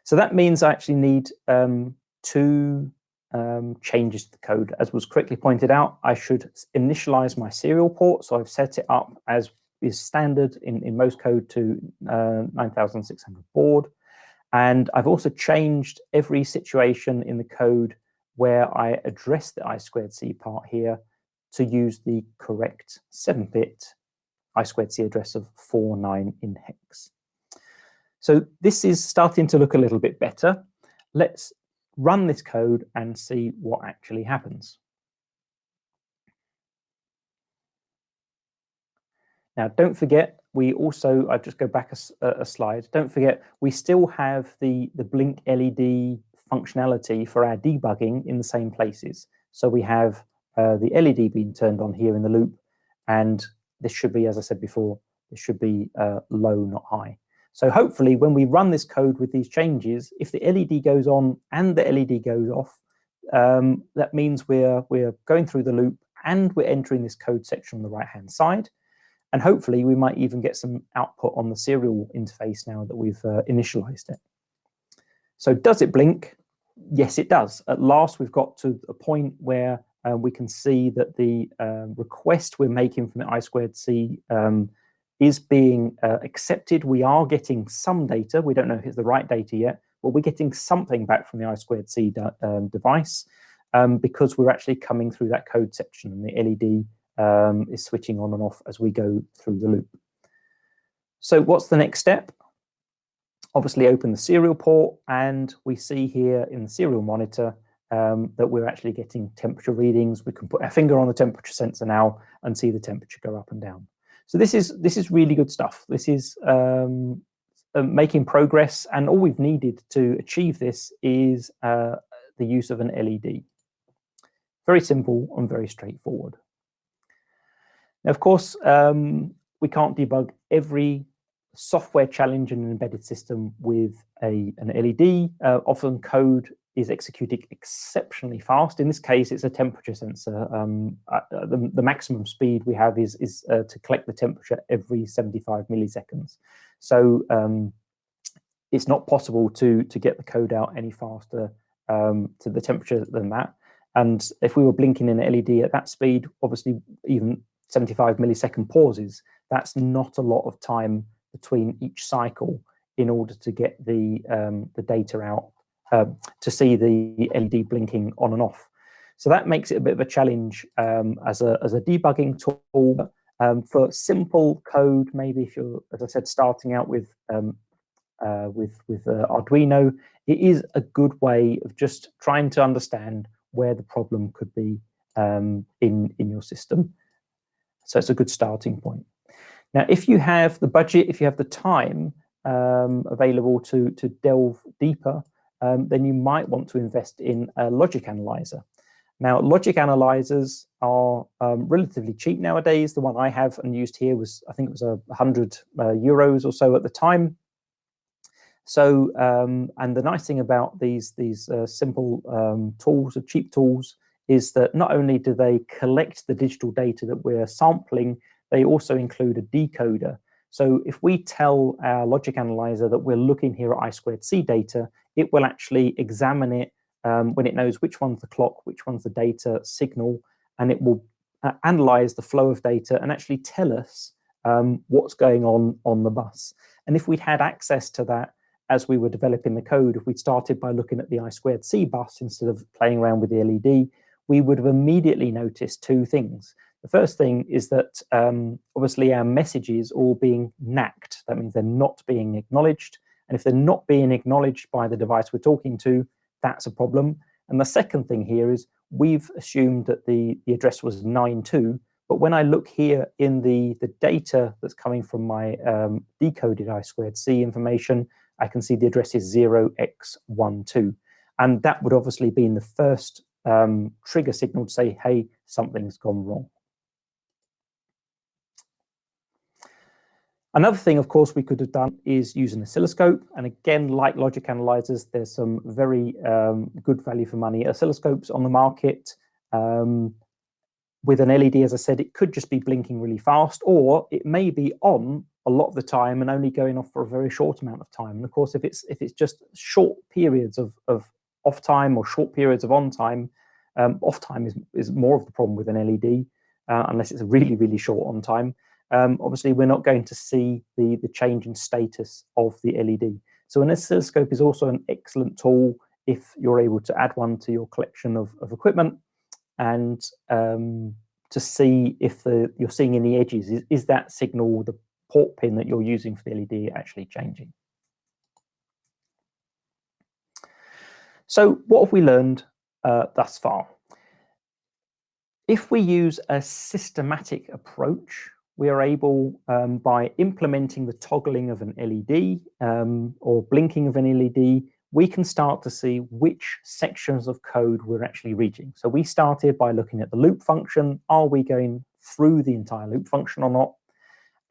Speaker 1: so that means I actually need 2 changes to the code. As was correctly pointed out, I should initialize my serial port, so I've set it up as is standard in most code to 9600 baud. And I've also changed every situation in the code where I address the I2C part here to use the correct 7-bit I2C address of 49 in hex. So this is starting to look a little bit better. Let's run this code and see what actually happens. Now, don't forget, we also, I'll just go back a slide. Don't forget, we still have the blink LED functionality for our debugging in the same places. So we have the LED being turned on here in the loop, and this should be, as I said before, this should be low, not high. So hopefully when we run this code with these changes, if the LED goes on and the LED goes off, that means we're going through the loop and we're entering this code section on the right-hand side. And hopefully we might even get some output on the serial interface now that we've initialized it. So does it blink? Yes, it does. At last, we've got to a point where we can see that the request we're making from the I2C is being accepted. We are getting some data. We don't know if it's the right data yet, but we're getting something back from the I2C device because we're actually coming through that code section, and the LED is switching on and off as we go through the loop. So what's the next step? Obviously open the serial port, and we see here in the serial monitor that we're actually getting temperature readings. We can put our finger on the temperature sensor now and see the temperature go up and down. So this is really good stuff. This is making progress, and all we've needed to achieve this is the use of an LED. Very simple and very straightforward. Now, of course, we can't debug every software challenge in an embedded system with an LED. Often code is executing exceptionally fast. In this case, it's a temperature sensor. The maximum speed we have is to collect the temperature every 75 milliseconds. So it's not possible to get the code out any faster to the temperature than that. And if we were blinking in an LED at that speed, obviously even 75 millisecond pauses, that's not a lot of time between each cycle in order to get the data out, to see the LED blinking on and off. So that makes it a bit of a challenge as a debugging tool. For simple code, maybe if you're, as I said, starting out with Arduino, it is a good way of just trying to understand where the problem could be in your system. So it's a good starting point. Now, if you have the budget, if you have the time available to delve deeper, then you might want to invest in a logic analyzer. Now, logic analyzers are relatively cheap nowadays. The one I have and used here was, I think it was 100 euros or so at the time. So, and the nice thing about these simple tools, or cheap tools, is that not only do they collect the digital data that we're sampling, they also include a decoder. So if we tell our logic analyzer that we're looking here at I²C data, it will actually examine it when it knows which one's the clock, which one's the data signal, and it will analyze the flow of data and actually tell us what's going on the bus. And if we'd had access to that as we were developing the code, if we'd started by looking at the I²C bus instead of playing around with the LED, we would have immediately noticed two things. The first thing is that obviously our messages are all being nacked. That means they're not being acknowledged. And if they're not being acknowledged by the device we're talking to, that's a problem. And the second thing here is we've assumed that the address was 9.2, but when I look here in the data that's coming from my decoded I²C information, I can see the address is 0x12. And that would obviously be in the first trigger signal to say, hey, something's gone wrong. Another thing, of course, we could have done is use an oscilloscope. And again, like logic analyzers, there's some very good value for money oscilloscopes on the market. With an LED, as I said, it could just be blinking really fast, or it may be on a lot of the time and only going off for a very short amount of time. And of course, if it's just short periods of off time or short periods of on time, off time is more of the problem with an LED, unless it's a really, really short on time. Obviously, we're not going to see the change in status of the LED. So an oscilloscope is also an excellent tool if you're able to add one to your collection of equipment, and to see if you're seeing in the edges, is that signal, the port pin that you're using for the LED, actually changing. So what have we learned thus far? If we use a systematic approach, we are able, by implementing the toggling of an LED or blinking of an LED, we can start to see which sections of code we're actually reaching. So we started by looking at the loop function. Are we going through the entire loop function or not?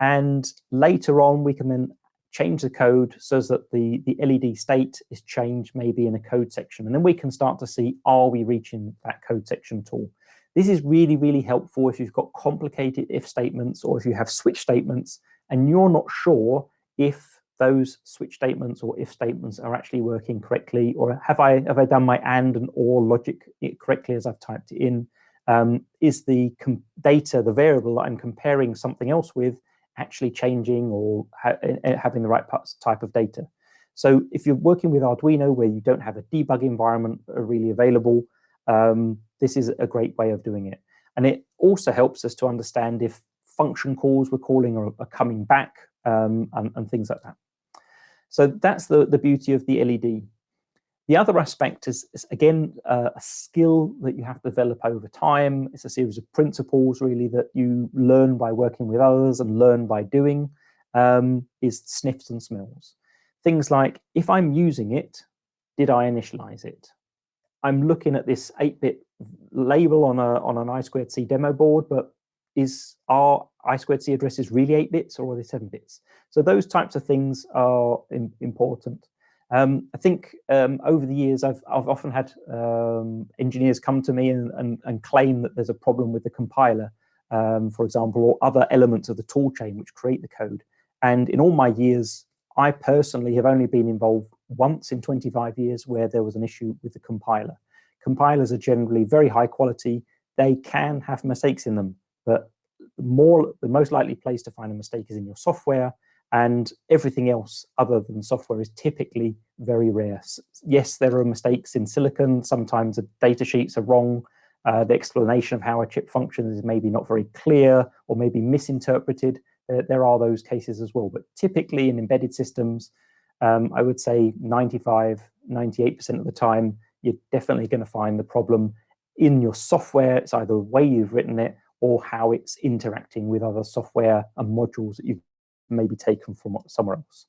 Speaker 1: And later on, we can then change the code so that the LED state is changed maybe in a code section. And then we can start to see, are we reaching that code section at all? This is really, really helpful if you've got complicated if statements, or if you have switch statements and you're not sure if those switch statements or if statements are actually working correctly, or have I done my and or logic correctly as I've typed it in? Is the data, the variable that I'm comparing something else with, actually changing or having the right type of data? So if you're working with Arduino where you don't have a debug environment really available, this is a great way of doing it. And it also helps us to understand if function calls we're calling are coming back, and things like that. So that's the beauty of the LED. The other aspect is again, a skill that you have to develop over time. It's a series of principles, really, that you learn by working with others and learn by doing, is sniffs and smells. Things like, if I'm using it, did I initialize it? I'm looking at this 8-bit label on an I²C demo board, but are I²C addresses really 8 bits or are they 7 bits? So those types of things are important. I think over the years, I've often had engineers come to me and claim that there's a problem with the compiler, for example, or other elements of the tool chain which create the code. And in all my years, I personally have only been involved once in 25 years where there was an issue with the compiler. Compilers are generally very high quality. They can have mistakes in them, but the most likely place to find a mistake is in your software, and everything else other than software is typically very rare. Yes, there are mistakes in silicon. Sometimes the data sheets are wrong. The explanation of how a chip functions is maybe not very clear or maybe misinterpreted. There are those cases as well. But typically in embedded systems, I would say 95, 98% of the time, you're definitely going to find the problem in your software. It's either the way you've written it or how it's interacting with other software and modules that you've maybe taken from somewhere else.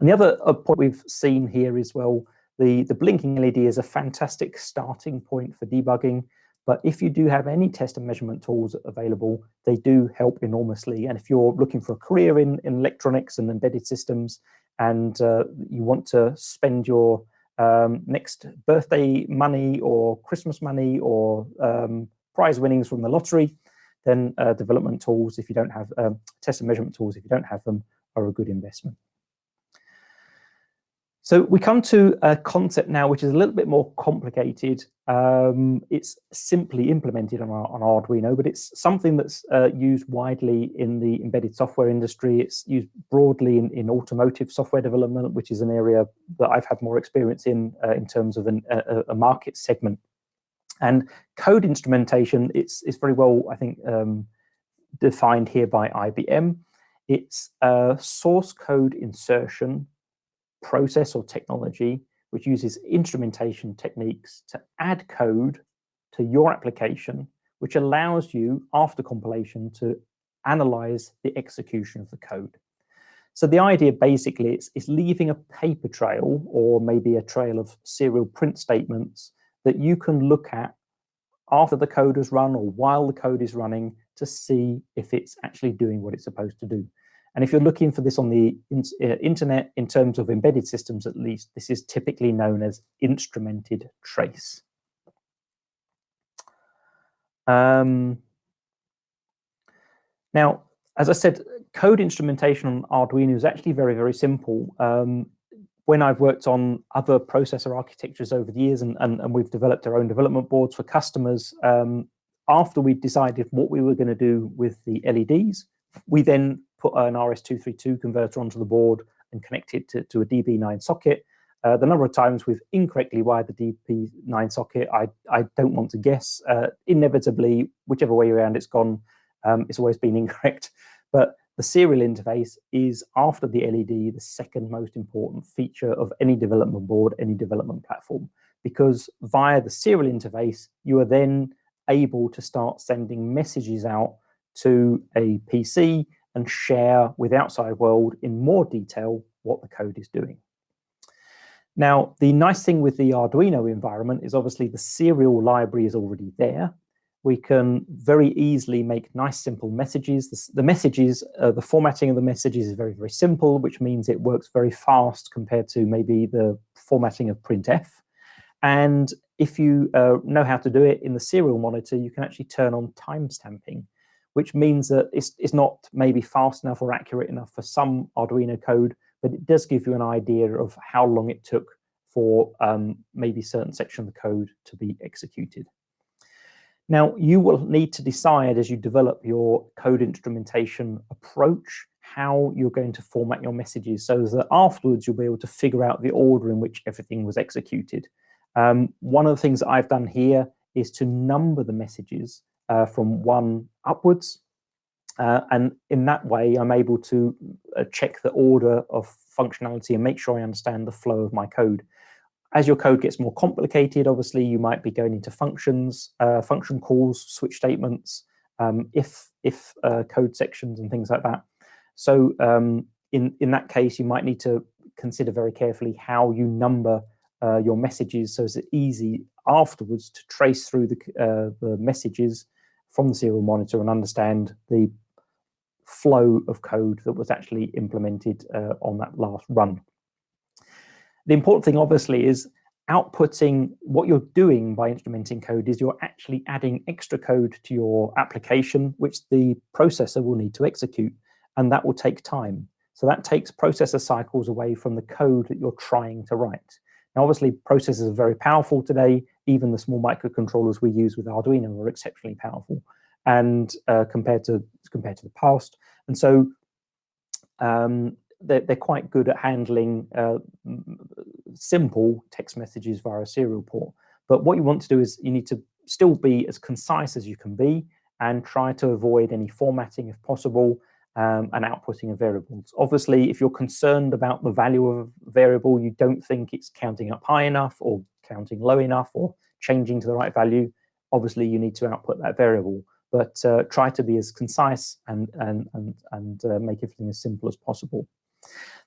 Speaker 1: And the other point we've seen here is, well, the blinking LED is a fantastic starting point for debugging, but if you do have any test and measurement tools available, they do help enormously. And if you're looking for a career in electronics and embedded systems, and you want to spend your next birthday money or Christmas money or prize winnings from the lottery, then development tools, if you don't have test and measurement tools, if you don't have them, are a good investment. So we come to a concept now which is a little bit more complicated. It's simply implemented on Arduino, but it's something that's used widely in the embedded software industry. It's used broadly in automotive software development, which is an area that I've had more experience in terms of a market segment. And code instrumentation, it's very well, I think, defined here by IBM. It's a source code insertion process or technology which uses instrumentation techniques to add code to your application, which allows you, after compilation, to analyze the execution of the code. So the idea basically is leaving a paper trail or maybe a trail of serial print statements that you can look at after the code is run or while the code is running to see if it's actually doing what it's supposed to do. And if you're looking for this on the internet, in terms of embedded systems at least, this is typically known as instrumented trace. Now, as I said, code instrumentation on Arduino is actually very, very simple. When I've worked on other processor architectures over the years, and we've developed our own development boards for customers, after we decided what we were going to do with the LEDs, we then put an RS-232 converter onto the board and connect it to a DB9 socket. The number of times we've incorrectly wired the DB9 socket, I don't want to guess. Inevitably, whichever way around it's gone, it's always been incorrect. But the serial interface is, after the LED, the second most important feature of any development board, any development platform, because via the serial interface, you are then able to start sending messages out to a PC and share with the outside world in more detail what the code is doing. Now, the nice thing with the Arduino environment is obviously the serial library is already there. We can very easily make nice, simple messages. The messages, the formatting of the messages is very, very simple, which means it works very fast compared to maybe the formatting of printf. And if you know how to do it in the serial monitor, you can actually turn on timestamping, which means that it's not maybe fast enough or accurate enough for some Arduino code, but it does give you an idea of how long it took for maybe certain section of the code to be executed. Now, you will need to decide as you develop your code instrumentation approach how you're going to format your messages so that afterwards you'll be able to figure out the order in which everything was executed. One of the things that I've done here is to number the messages from 1 upwards. And in that way, I'm able to check the order of functionality and make sure I understand the flow of my code. As your code gets more complicated, obviously, you might be going into functions, function calls, switch statements, if code sections and things like that. So in that case, you might need to consider very carefully how you number your messages so it's easy afterwards to trace through the messages from the serial monitor and understand the flow of code that was actually implemented on that last run. The important thing, obviously, is outputting. What you're doing by instrumenting code is you're actually adding extra code to your application, which the processor will need to execute, and that will take time. So that takes processor cycles away from the code that you're trying to write. Now, obviously, processors are very powerful today. Even the small microcontrollers we use with Arduino are exceptionally powerful, and compared to the past. And so they're quite good at handling simple text messages via a serial port. But what you want to do is you need to still be as concise as you can be and try to avoid any formatting if possible, and outputting of variables. Obviously, if you're concerned about the value of a variable, you don't think it's counting up high enough or counting low enough or changing to the right value, obviously you need to output that variable. But try to be as concise and make everything as simple as possible.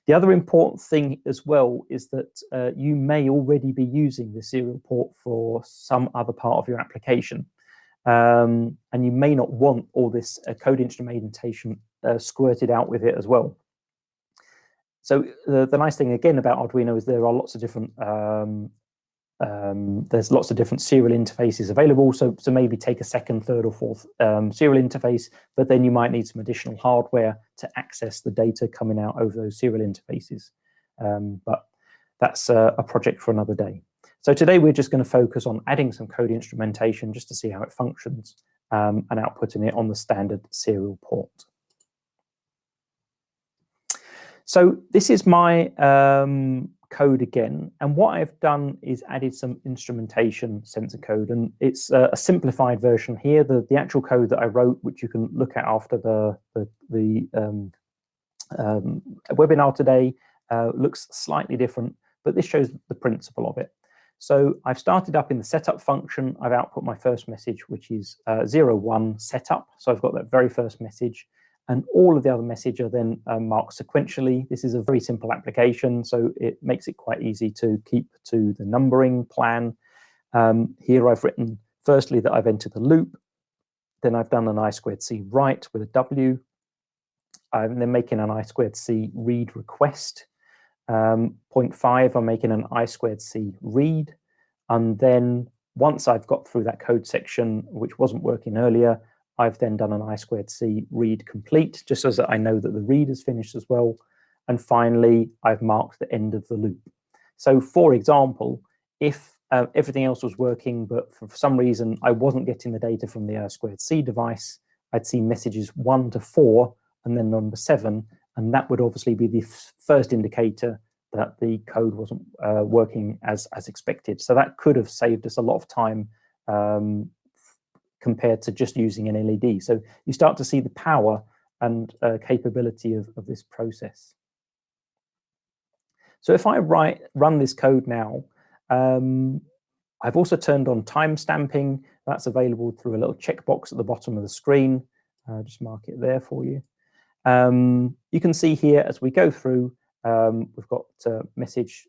Speaker 1: The other important thing as well is that you may already be using the serial port for some other part of your application. And you may not want all this code instrumentation squirted out with it as well. So the nice thing again about Arduino is there are lots of different there's lots of different serial interfaces available. So maybe take a second, third, or fourth serial interface, but then you might need some additional hardware to access the data coming out over those serial interfaces. But that's a project for another day. So today we're just going to focus on adding some code instrumentation just to see how it functions, and outputting it on the standard serial port. So this is my code again, and what I've done is added some instrumentation sensor code, and it's a simplified version here. The actual code that I wrote, which you can look at after the webinar today, looks slightly different, but this shows the principle of it. So I've started up in the setup function. I've output my first message, which is 01 setup. So I've got that very first message, and all of the other messages are then marked sequentially. This is a very simple application, so it makes it quite easy to keep to the numbering plan. Here I've written, firstly, that I've entered the loop. Then I've done an I²C write with a W. I'm then making an I²C read request. 0.5, I'm making an I²C read. And then once I've got through that code section, which wasn't working earlier, I've then done an I²C read complete, just so that I know that the read is finished as well. And finally, I've marked the end of the loop. So for example, if everything else was working, but for some reason I wasn't getting the data from the I²C device, I'd see messages 1 to 4 and then number 7, and that would obviously be the first indicator that the code wasn't working as expected. So that could have saved us a lot of time compared to just using an LED. So you start to see the power and capability of this process. So if I run this code now, I've also turned on time stamping. That's available through a little checkbox at the bottom of the screen. Just mark it there for you. You can see here as we go through, we've got messages.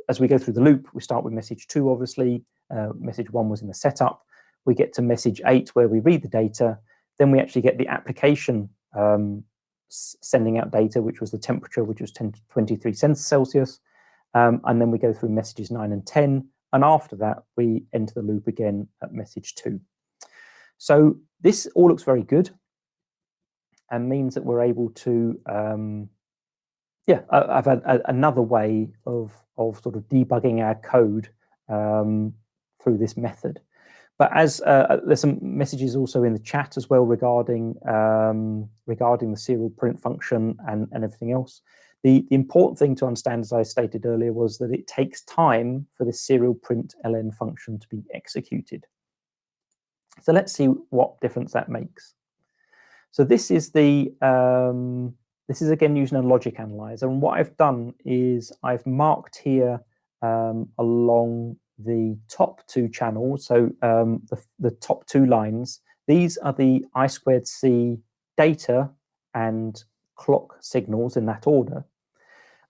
Speaker 1: As we go through the loop, we start with message 2, obviously. Message 1 was in the setup. We get to message 8 where we read the data. Then we actually get the application sending out data, which was the temperature, which was 10 to 23 Celsius. And then we go through messages 9 and 10. And after that, we enter the loop again at message 2. So this all looks very good and means that we're able to have another way of sort of debugging our code through this method. But as there's some messages also in the chat as well regarding the serial print function and everything else. The important thing to understand, as I stated earlier, was that it takes time for this serial print ln function to be executed. So let's see what difference that makes. So this is the this is again using a logic analyzer, and what I've done is I've marked here along the top 2 channels, so the top 2 lines. These are the I²C data and clock signals in that order.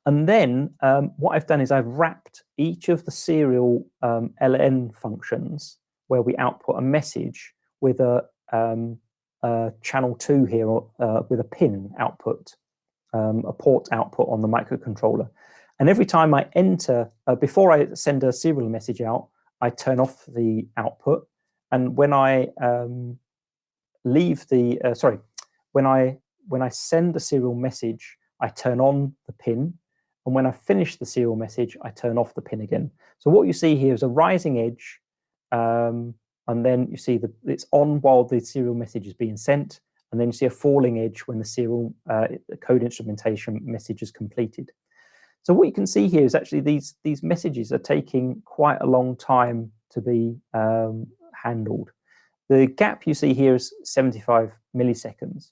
Speaker 1: And then what I've done is I've wrapped each of the serial ln functions where we output a message with a channel 2 here with a pin output, a port output on the microcontroller. And every time I enter, before I send a serial message out, I turn off the output. And when I leave the, when I send the serial message, I turn on the pin. And when I finish the serial message, I turn off the pin again. So what you see here is a rising edge. And then you see it's on while the serial message is being sent. And then you see a falling edge when the serial code instrumentation message is completed. So what you can see here is actually these messages are taking quite a long time to be handled. The gap you see here is 75 milliseconds.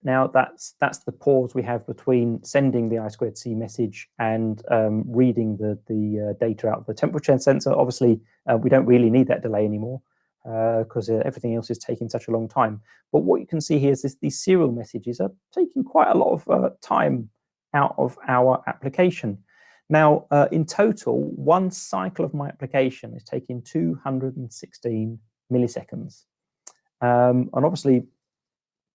Speaker 1: Now that's the pause we have between sending the I2C message and reading the data out of the temperature sensor. Obviously, we don't really need that delay anymore because everything else is taking such a long time. But what you can see here is these serial messages are taking quite a lot of time out of our application. Now, in total, one cycle of my application is taking 216 milliseconds. And obviously,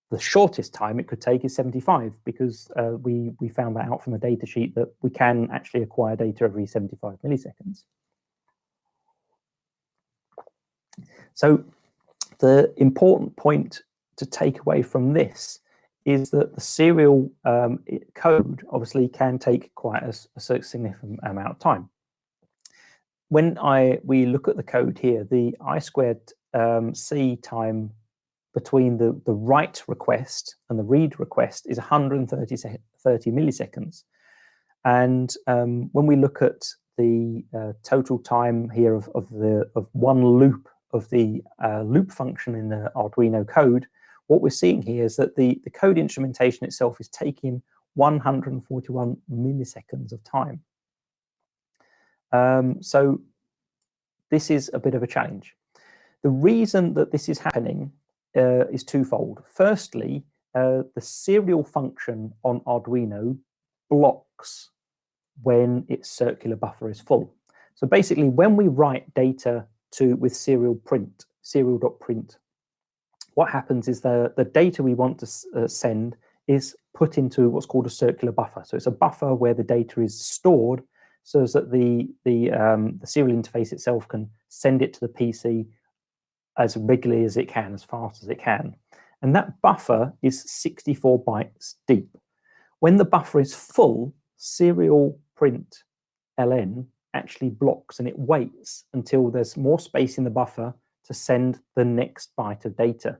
Speaker 1: the shortest time it could take is 75 because we found that out from a data sheet that we can actually acquire data every 75 milliseconds. So the important point to take away from this is that the serial code obviously can take quite a significant amount of time. When we look at the code here, the I2C time between the write request and the read request is 130 milliseconds. And when we look at the total time here of one loop of the loop function in the Arduino code, what we're seeing here is that the code instrumentation itself is taking 141 milliseconds of time. So this is a bit of a challenge. The reason that this is happening is twofold. Firstly, the serial function on Arduino blocks when its circular buffer is full. So basically, when we write data with serial.print, what happens is the data we want to send is put into what's called a circular buffer. So it's a buffer where the data is stored so that the serial interface itself can send it to the PC as regularly as it can, as fast as it can. And that buffer is 64 bytes deep. When the buffer is full, serial print ln actually blocks and it waits until there's more space in the buffer to send the next byte of data.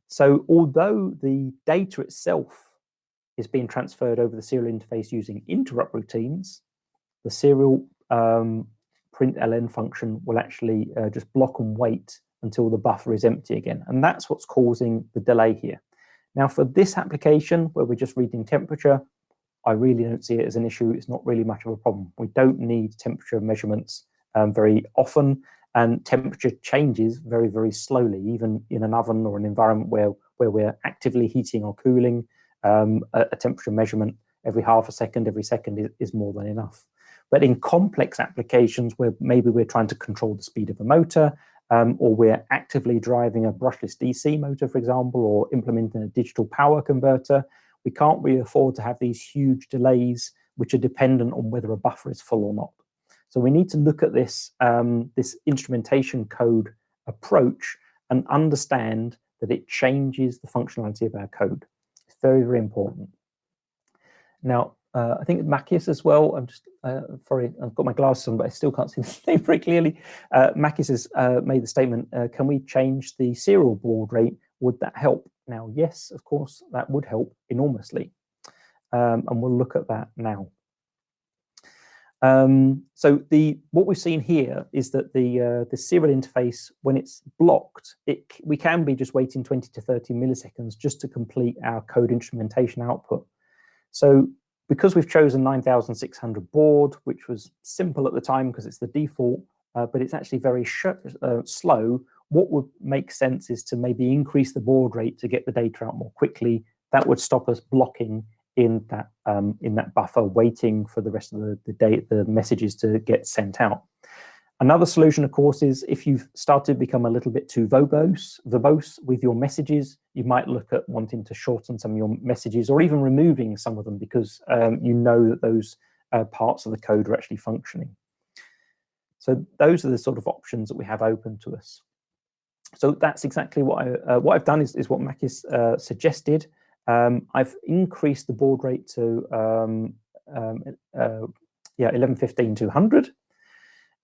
Speaker 1: So although the data itself is being transferred over the serial interface using interrupt routines, the serial println function will actually just block and wait until the buffer is empty again. And that's what's causing the delay here. Now, for this application, where we're just reading temperature, I really don't see it as an issue. It's not really much of a problem. We don't need temperature measurements very often, and temperature changes very, very slowly. Even in an oven or an environment where we're actively heating or cooling, a temperature measurement every half a second, every second is more than enough. But in complex applications where maybe we're trying to control the speed of a motor, or we're actively driving a brushless DC motor, for example, or implementing a digital power converter, we can't really afford to have these huge delays which are dependent on whether a buffer is full or not. So we need to look at this, this instrumentation code approach and understand that it changes the functionality of our code. It's very, very important. Now, I think Makis as well, I'm just, sorry, I've got my glasses on, but I still can't see the name very clearly. Makis has made the statement, can we change the serial baud rate? Would that help? Now, yes, of course, that would help enormously. And we'll look at that now. So what we've seen here is that the serial interface, when it's blocked, we can be just waiting 20 to 30 milliseconds just to complete our code instrumentation output. So because we've chosen 9600 baud, which was simple at the time because it's the default, but it's actually very slow, what would make sense is to maybe increase the baud rate to get the data out more quickly. That would stop us blocking in that buffer, waiting for the rest of the messages to get sent out. Another solution, of course, is if you've started to become a little bit too verbose with your messages, you might look at wanting to shorten some of your messages or even removing some of them because you know that those parts of the code are actually functioning. So those are the sort of options that we have open to us. So that's exactly what I've done is what Makis suggested. I've increased the baud rate to 1115-200.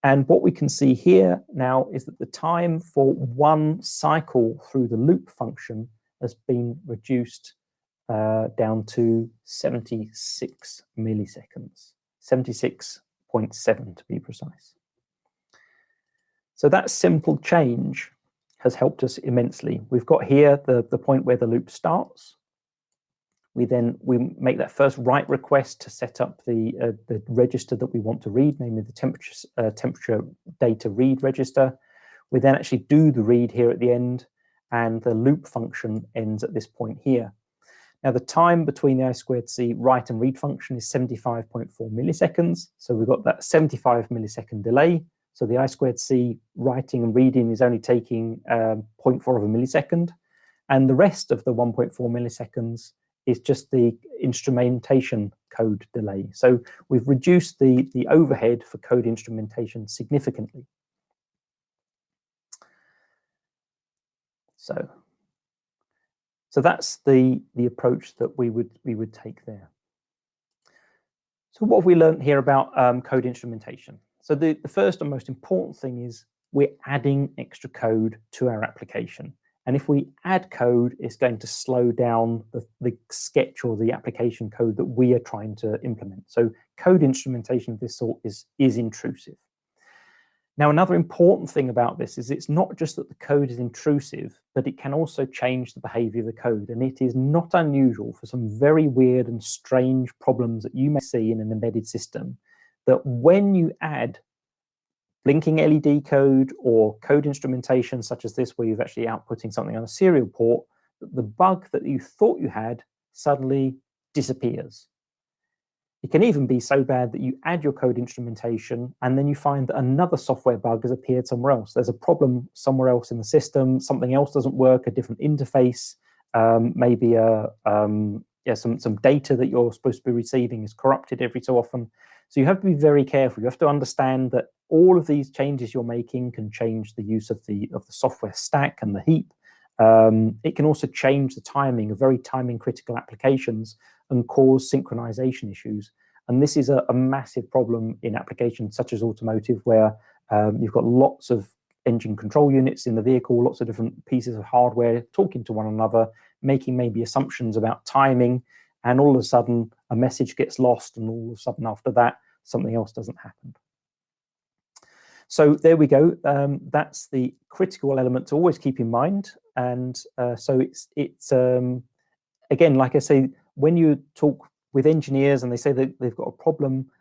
Speaker 1: And what we can see here now is that the time for one cycle through the loop function has been reduced down to 76 milliseconds, 76.7 to be precise. So that simple change has helped us immensely. We've got here the point where the loop starts. We make that first write request to set up the register that we want to read, namely the temperature data read register. We then actually do the read here at the end, and the loop function ends at this point here. Now the time between the I2C write and read function is 75.4 milliseconds. So we've got that 75 millisecond delay. So the I2C writing and reading is only taking 0.4 of a millisecond, and the rest of the 1.4 milliseconds is just the instrumentation code delay. So we've reduced the overhead for code instrumentation significantly. So that's the approach that we would take there. So what have we learned here about code instrumentation? So the first and most important thing is we're adding extra code to our application. And if we add code, it's going to slow down the sketch or the application code that we are trying to implement. So code instrumentation of this sort is intrusive. Now, another important thing about this is it's not just that the code is intrusive, but it can also change the behavior of the code. And it is not unusual for some very weird and strange problems that you may see in an embedded system, that when you add blinking LED code or code instrumentation such as this, where you're actually outputting something on a serial port, the bug that you thought you had suddenly disappears. It can even be so bad that you add your code instrumentation and then you find that another software bug has appeared somewhere else. There's a problem somewhere else in the system, something else doesn't work, a different interface, maybe some data that you're supposed to be receiving is corrupted every so often. So you have to be very careful. You have to understand that all of these changes you're making can change the use of the software stack and the heap. It can also change the timing of very timing critical applications and cause synchronization issues. And this is a massive problem in applications such as automotive, where you've got lots of engine control units in the vehicle, lots of different pieces of hardware talking to one another, making maybe assumptions about timing, and all of a sudden a message gets lost, and all of a sudden after that something else doesn't happen. So there we go. That's the critical element to always keep in mind. And so it's again, like I say, when you talk with engineers and they say that they've got a problem,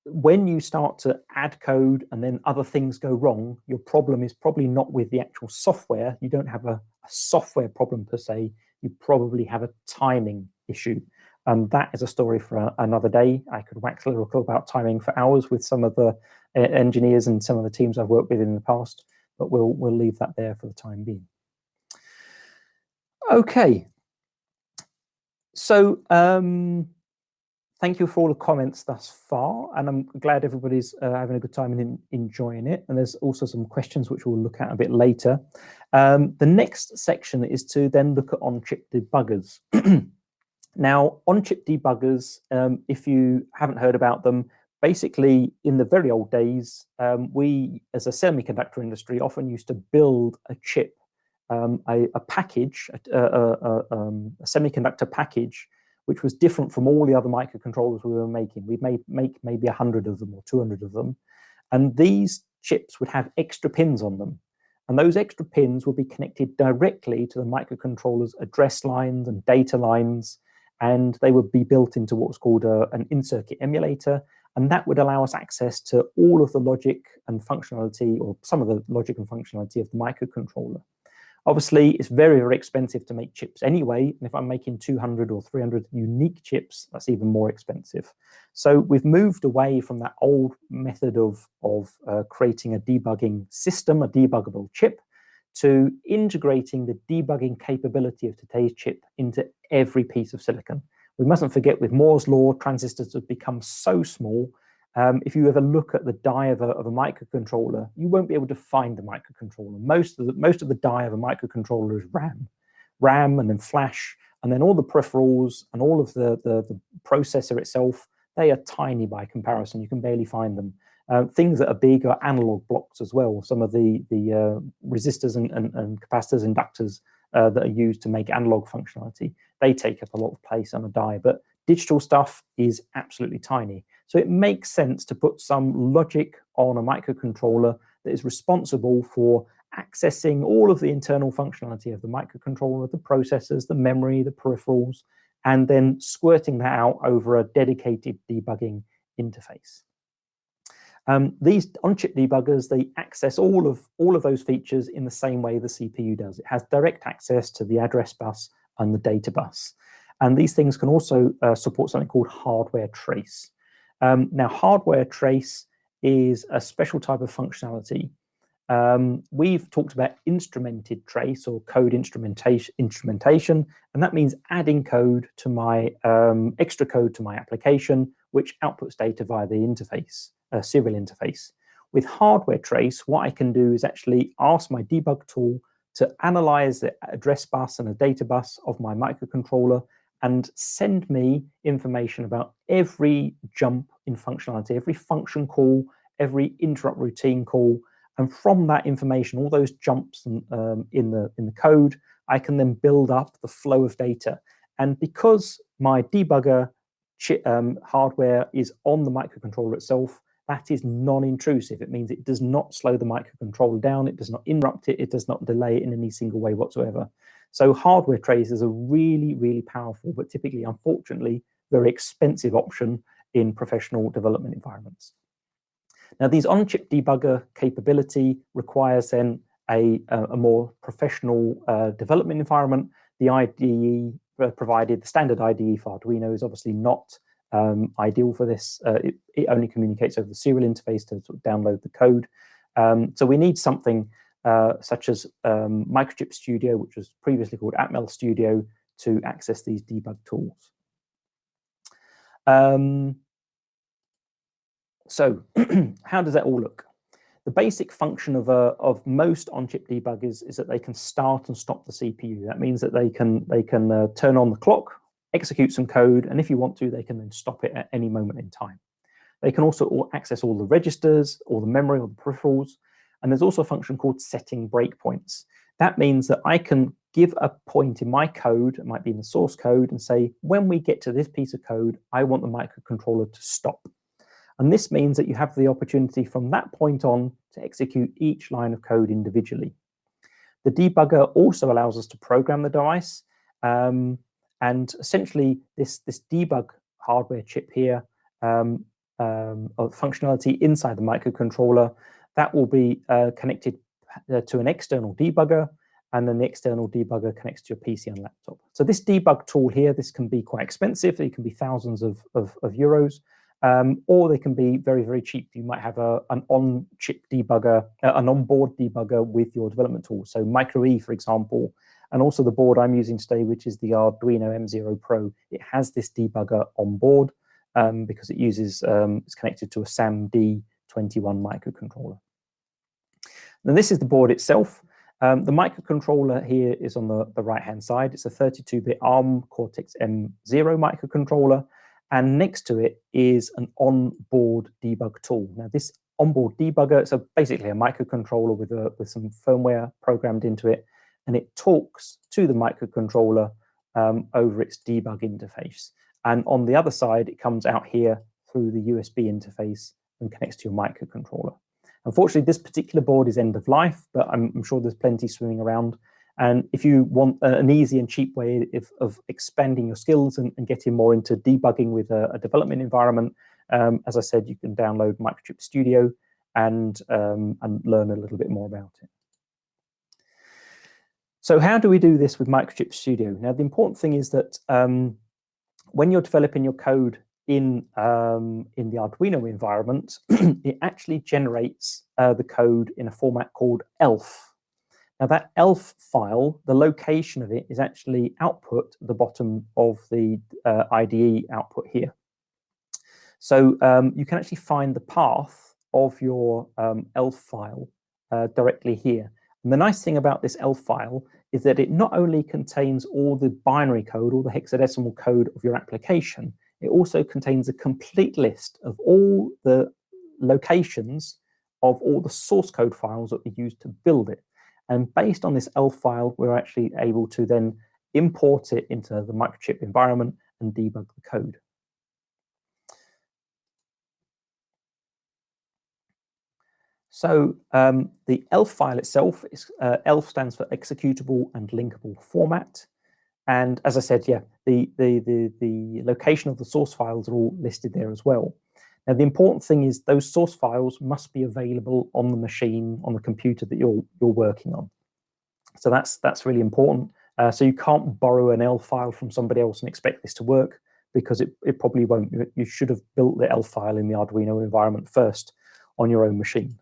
Speaker 1: when you start to add code and then other things go wrong, your problem is probably not with the actual software. You don't have a software problem per se. You probably have a timing issue. And that is a story for another day. I could wax lyrical about timing for hours with some of the engineers and some of the teams I've worked with in the past, but we'll leave that there for the time being. Okay. So thank you for all the comments thus far, and I'm glad everybody's having a good time and enjoying it. And there's also some questions which we'll look at a bit later. The next section is to then look at on-chip debuggers. Now, on-chip debuggers, if you haven't heard about them, basically in the very old days, we as a semiconductor industry often used to build a chip, a package, a semiconductor package, which was different from all the other microcontrollers we were making. We'd make maybe 100 of them or 200 of them. And these chips would have extra pins on them. And those extra pins would be connected directly to the microcontroller's address lines and data lines. And they would be built into what's called an in-circuit emulator. And that would allow us access to all of the logic and functionality, or some of the logic and functionality of the microcontroller. Obviously, it's very, very expensive to make chips anyway. And if I'm making 200 or 300 unique chips, that's even more expensive. So we've moved away from that old method of creating a debugging system, a debuggable chip, to integrating the debugging capability of today's chip into every piece of silicon. We mustn't forget, with Moore's law, transistors have become so small. If you ever look at the die of a microcontroller, you won't be able to find the microcontroller. Most of the die of a microcontroller is RAM, and then flash, and then all the peripherals and all of the processor itself. They are tiny by comparison. You can barely find them. Things that are big are analog blocks as well. Some of the resistors and capacitors, inductors that are used to make analog functionality, they take up a lot of place on a die. But digital stuff is absolutely tiny. So it makes sense to put some logic on a microcontroller that is responsible for accessing all of the internal functionality of the microcontroller, the processors, the memory, the peripherals, and then squirting that out over a dedicated debugging interface. These on-chip debuggers, they access all of those features in the same way the CPU does. It has direct access to the address bus and the data bus. And these things can also support something called hardware trace. Now, hardware trace is a special type of functionality. We've talked about instrumented trace or code instrumentation, and that means adding code to my extra code to my application, which outputs data via the interface, serial interface. With hardware trace, what I can do is actually ask my debug tool to analyze the address bus and the data bus of my microcontroller and send me information about every jump in functionality, every function call, every interrupt routine call. And from that information, all those jumps in the code, I can then build up the flow of data. And because my debugger hardware is on the microcontroller itself, that is non-intrusive. It means it does not slow the microcontroller down, it does not interrupt it, it does not delay it in any single way whatsoever. So hardware trace is a really, really powerful, but typically, unfortunately, very expensive option in professional development environments. Now, these on-chip debugger capability requires then a more professional development environment. The IDE provided, the standard IDE for Arduino, is obviously not ideal for this. It only communicates over the serial interface to sort of download the code. So we need something such as Microchip Studio, which was previously called Atmel Studio, to access these debug tools. So how does that all look? The basic function of most on-chip debuggers is that they can start and stop the CPU. That means that they can turn on the clock, execute some code, and if you want to, they can then stop it at any moment in time. They can also access all the registers, all the memory, or the peripherals, and there's also a function called setting breakpoints. That means that I can give a point in my code, it might be in the source code, and say, when we get to this piece of code, I want the microcontroller to stop. And this means that you have the opportunity from that point on to execute each line of code individually. The debugger also allows us to program the device. And essentially, this debug hardware chip here, of functionality inside the microcontroller, that will be connected to an external debugger, and then the external debugger connects to your PC and laptop. So this debug tool here, this can be quite expensive. It can be thousands of euros. Or they can be very, very cheap. You might have an on-chip debugger, an onboard debugger with your development tool. So MicroE, for example, and also the board I'm using today, which is the Arduino M0 Pro. It has this debugger on board because it uses, it's connected to a SAMD21 microcontroller. Now this is the board itself. The microcontroller here is on the right-hand side. It's a 32-bit ARM Cortex-M0 microcontroller. And next to it is an onboard debug tool. Now, this onboard debugger, so basically a microcontroller with some firmware programmed into it, and it talks to the microcontroller over its debug interface. And on the other side, it comes out here through the USB interface and connects to your microcontroller. Unfortunately, this particular board is end of life, but I'm sure there's plenty swimming around. And if you want an easy and cheap way of expanding your skills and getting more into debugging with a development environment, as I said, you can download Microchip Studio and learn a little bit more about it. So how do we do this with Microchip Studio? Now, the important thing is that when you're developing your code in the Arduino environment, it actually generates the code in a format called ELF. Now that ELF file, the location of it is actually output at the bottom of the IDE output here. So you can actually find the path of your ELF file directly here. And the nice thing about this ELF file is that it not only contains all the binary code, all the hexadecimal code of your application, it also contains a complete list of all the locations of all the source code files that we used to build it. And based on this ELF file, we're actually able to then import it into the microchip environment and debug the code. So the ELF file itself, is, ELF stands for executable and linkable format. And as I said, yeah, the location of the source files are all listed there as well. Now, the important thing is those source files must be available on the machine, on the computer that you're working on. So that's really important. So you can't borrow an ELF file from somebody else and expect this to work, because it probably won't. You should have built the ELF file in the Arduino environment first on your own machine.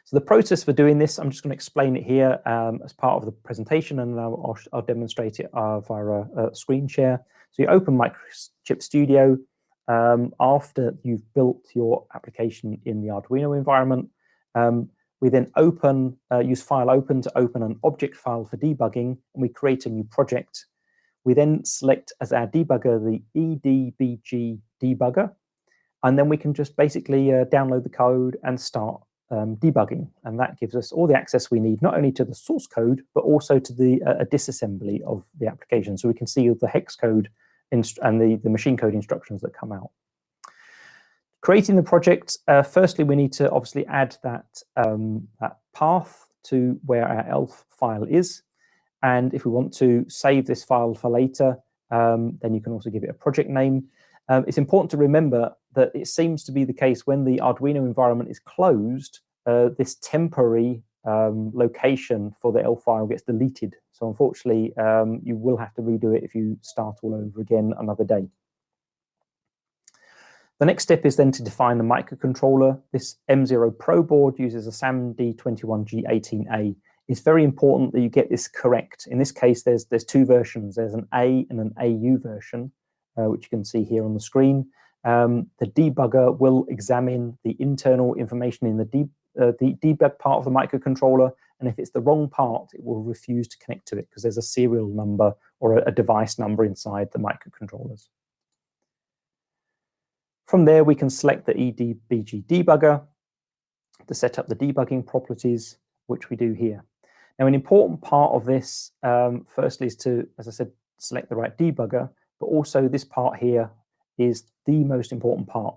Speaker 1: So the process for doing this, I'm just going to explain it here as part of the presentation, and I'll demonstrate it via a screen share. So you open Microchip Studio after you've built your application in the Arduino environment. We then use file open to open an object file for debugging, and we create a new project. We then select as our debugger the EDBG debugger, and then we can just basically download the code and start debugging, and that gives us all the access we need, not only to the source code, but also to the disassembly of the application, so we can see the hex code and the machine code instructions that come out. Creating the project, firstly, we need to obviously add that path to where our ELF file is, and if we want to save this file for later, then you can also give it a project name. It's important to remember that it seems to be the case when the Arduino environment is closed, this temporary location for the ELF file gets deleted. So unfortunately, you will have to redo it if you start all over again another day. The next step is then to define the microcontroller. This M0 Pro board uses a SAMD21G18A. It's very important that you get this correct. In this case, there's two versions. There's an A and an AU version, which you can see here on the screen. The debugger will examine the internal information in the debug part of the microcontroller, and if it's the wrong part, it will refuse to connect to it because there's a serial number or a device number inside the microcontrollers. From there, we can select the EDBG debugger to set up the debugging properties, which we do here. Now, an important part of this, firstly, is to, as I said, select the right debugger, but also this part here is the most important part.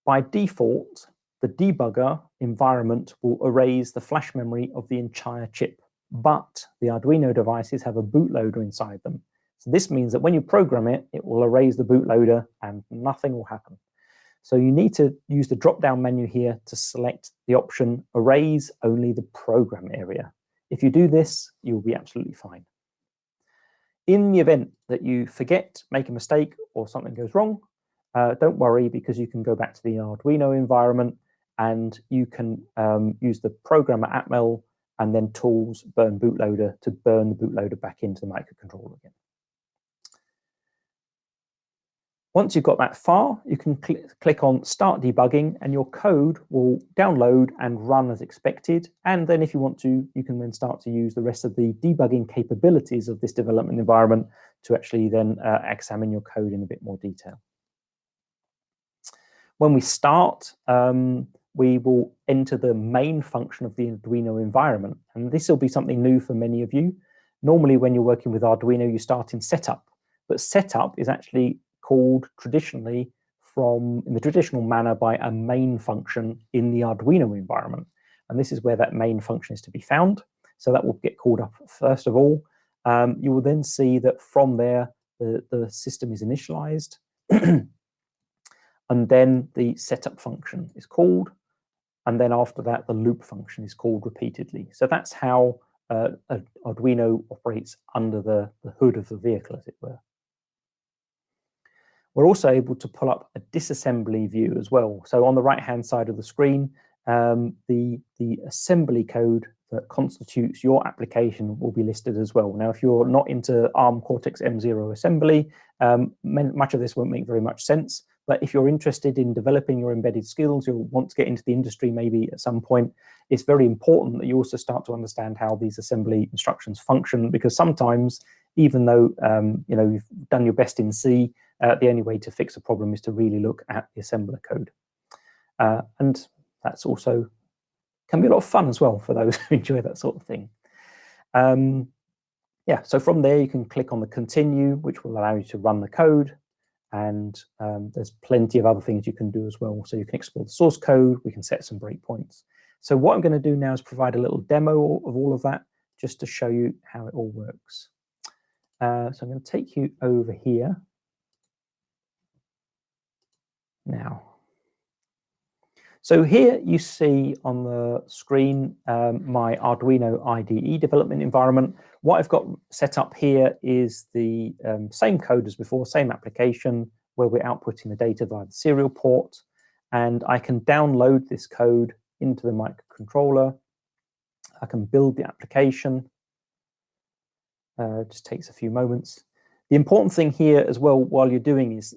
Speaker 1: By default, the debugger environment will erase the flash memory of the entire chip, but the Arduino devices have a bootloader inside them. So this means that when you program it, it will erase the bootloader and nothing will happen. So you need to use the drop-down menu here to select the option erase only the program area. If you do this, you'll be absolutely fine. In the event that you forget, make a mistake, or something goes wrong, don't worry, because you can go back to the Arduino environment and you can use the programmer atmel and then tools burn bootloader to burn the bootloader back into the microcontroller again. Once you've got that far, you can click on Start Debugging, and your code will download and run as expected. And then if you want to, you can then start to use the rest of the debugging capabilities of this development environment to actually then examine your code in a bit more detail. When we start, we will enter the main function of the Arduino environment. And this will be something new for many of you. Normally, when you're working with Arduino, you start in setup, but setup is actually called traditionally in the traditional manner by a main function in the Arduino environment. And this is where that main function is to be found. So that will get called up first of all. You will then see that from there, the system is initialized. And then the setup function is called. And then after that, the loop function is called repeatedly. So that's how Arduino operates under the hood of the vehicle, as it were. We're also able to pull up a disassembly view as well. So on the right-hand side of the screen, the assembly code that constitutes your application will be listed as well. Now, if you're not into ARM Cortex-M0 assembly, much of this won't make very much sense. But if you're interested in developing your embedded skills, you'll want to get into the industry maybe at some point, it's very important that you also start to understand how these assembly instructions function, because sometimes, even though you've done your best in C, the only way to fix a problem is to really look at the assembler code. And that's also can be a lot of fun as well for those who enjoy that sort of thing. Yeah, so from there you can click on the continue, which will allow you to run the code. And there's plenty of other things you can do as well. So you can explore the source code, we can set some breakpoints. So what I'm going to do now is provide a little demo of all of that, just to show you how it all works. So I'm going to take you over here now. So here you see on the screen my Arduino IDE development environment. What I've got set up here is the same code as before, same application, where we're outputting the data via the serial port. And I can download this code into the microcontroller. I can build the application. It just takes a few moments. The important thing here as well, while you're doing this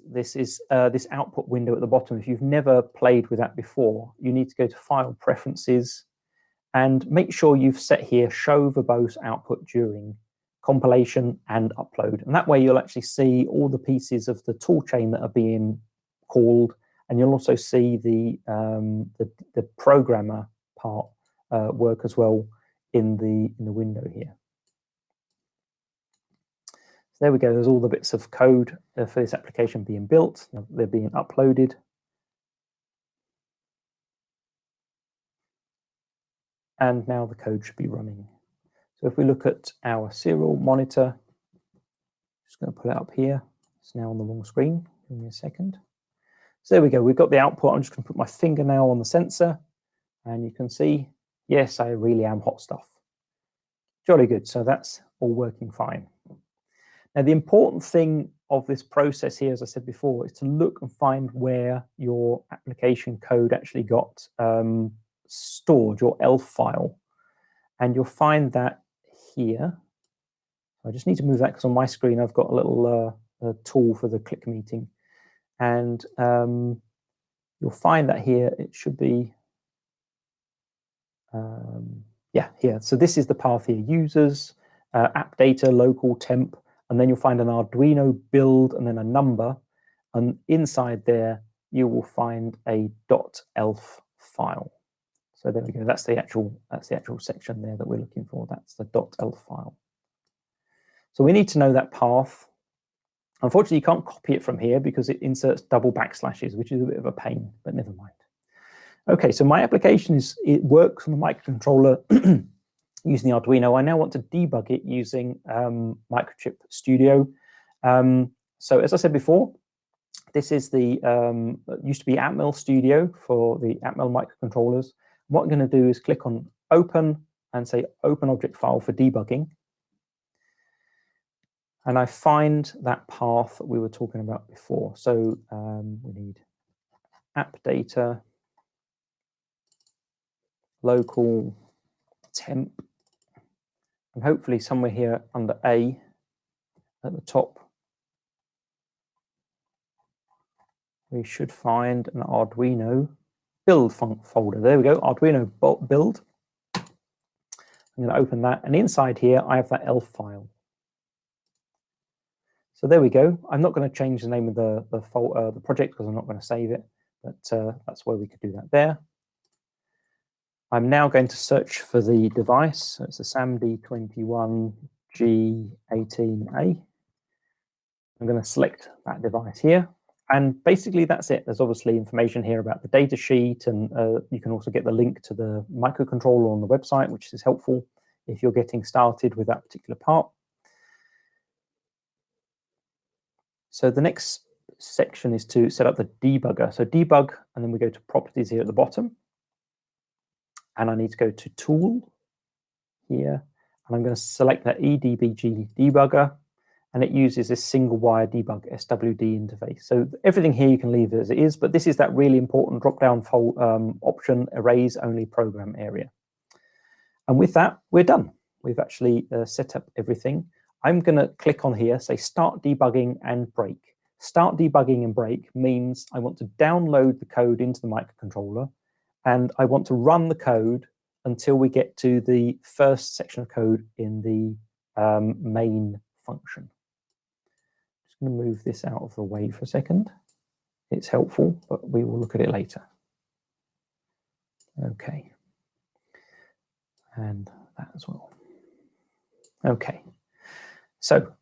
Speaker 1: output window at the bottom. If you've never played with that before, you need to go to File Preferences and make sure you've set here Show Verbose Output during compilation and upload. And that way you'll actually see all the pieces of the tool chain that are being called, and you'll also see the programmer part work as well in the window here. There we go, there's all the bits of code for this application being built. They're being uploaded. And now the code should be running. So if we look at our serial monitor, just going to pull it up here. It's now on the wrong screen. Give me a second. So there we go, we've got the output. I'm just going to put my finger now on the sensor, and you can see, yes, I really am hot stuff. Jolly good, so that's all working fine. Now, the important thing of this process here, as I said before, is to look and find where your application code actually got stored, your ELF file. And you'll find that here. I just need to move that because on my screen I've got a little tool for the click meeting. And you'll find that here it should be, yeah, here. So this is the path here, users, app data, local, temp. And then you'll find an Arduino build and then a number. And inside there, you will find a .elf file. So there we go. That's the actual section there that we're looking for. That's the .elf file. So we need to know that path. Unfortunately, you can't copy it from here because it inserts double backslashes, which is a bit of a pain, but never mind. Okay, so my application it works on the microcontroller using the Arduino. I now want to debug it using Microchip Studio. So as I said before, this is the used to be Atmel Studio for the Atmel microcontrollers. What I'm going to do is click on Open and say Open Object File for debugging. And I find that path that we were talking about before. So we need app data, local, temp, and hopefully somewhere here under A at the top, we should find an Arduino build folder. There we go, Arduino build. I'm going to open that, and inside here I have that ELF file. So there we go. I'm not going to change the name of the project because I'm not going to save it, but that's where we could do that there. I'm now going to search for the device. So it's a SAMD21G18A. I'm going to select that device here. And basically that's it. There's obviously information here about the data sheet, and you can also get the link to the microcontroller on the website, which is helpful if you're getting started with that particular part. So the next section is to set up the debugger. So debug, and then we go to properties here at the bottom. And I need to go to Tool here, and I'm going to select that eDBG debugger, and it uses this single wire debug SWD interface. So everything here you can leave as it is, but this is that really important drop-down option, erase only program area. And with that, we're done. We've actually set up everything. I'm going to click on here, say Start Debugging and Break. Start Debugging and Break means I want to download the code into the microcontroller, and I want to run the code until we get to the first section of code in the main function. Just going to move this out of the way for a second. It's helpful, but we will look at it later. Okay. And that as well. Okay. So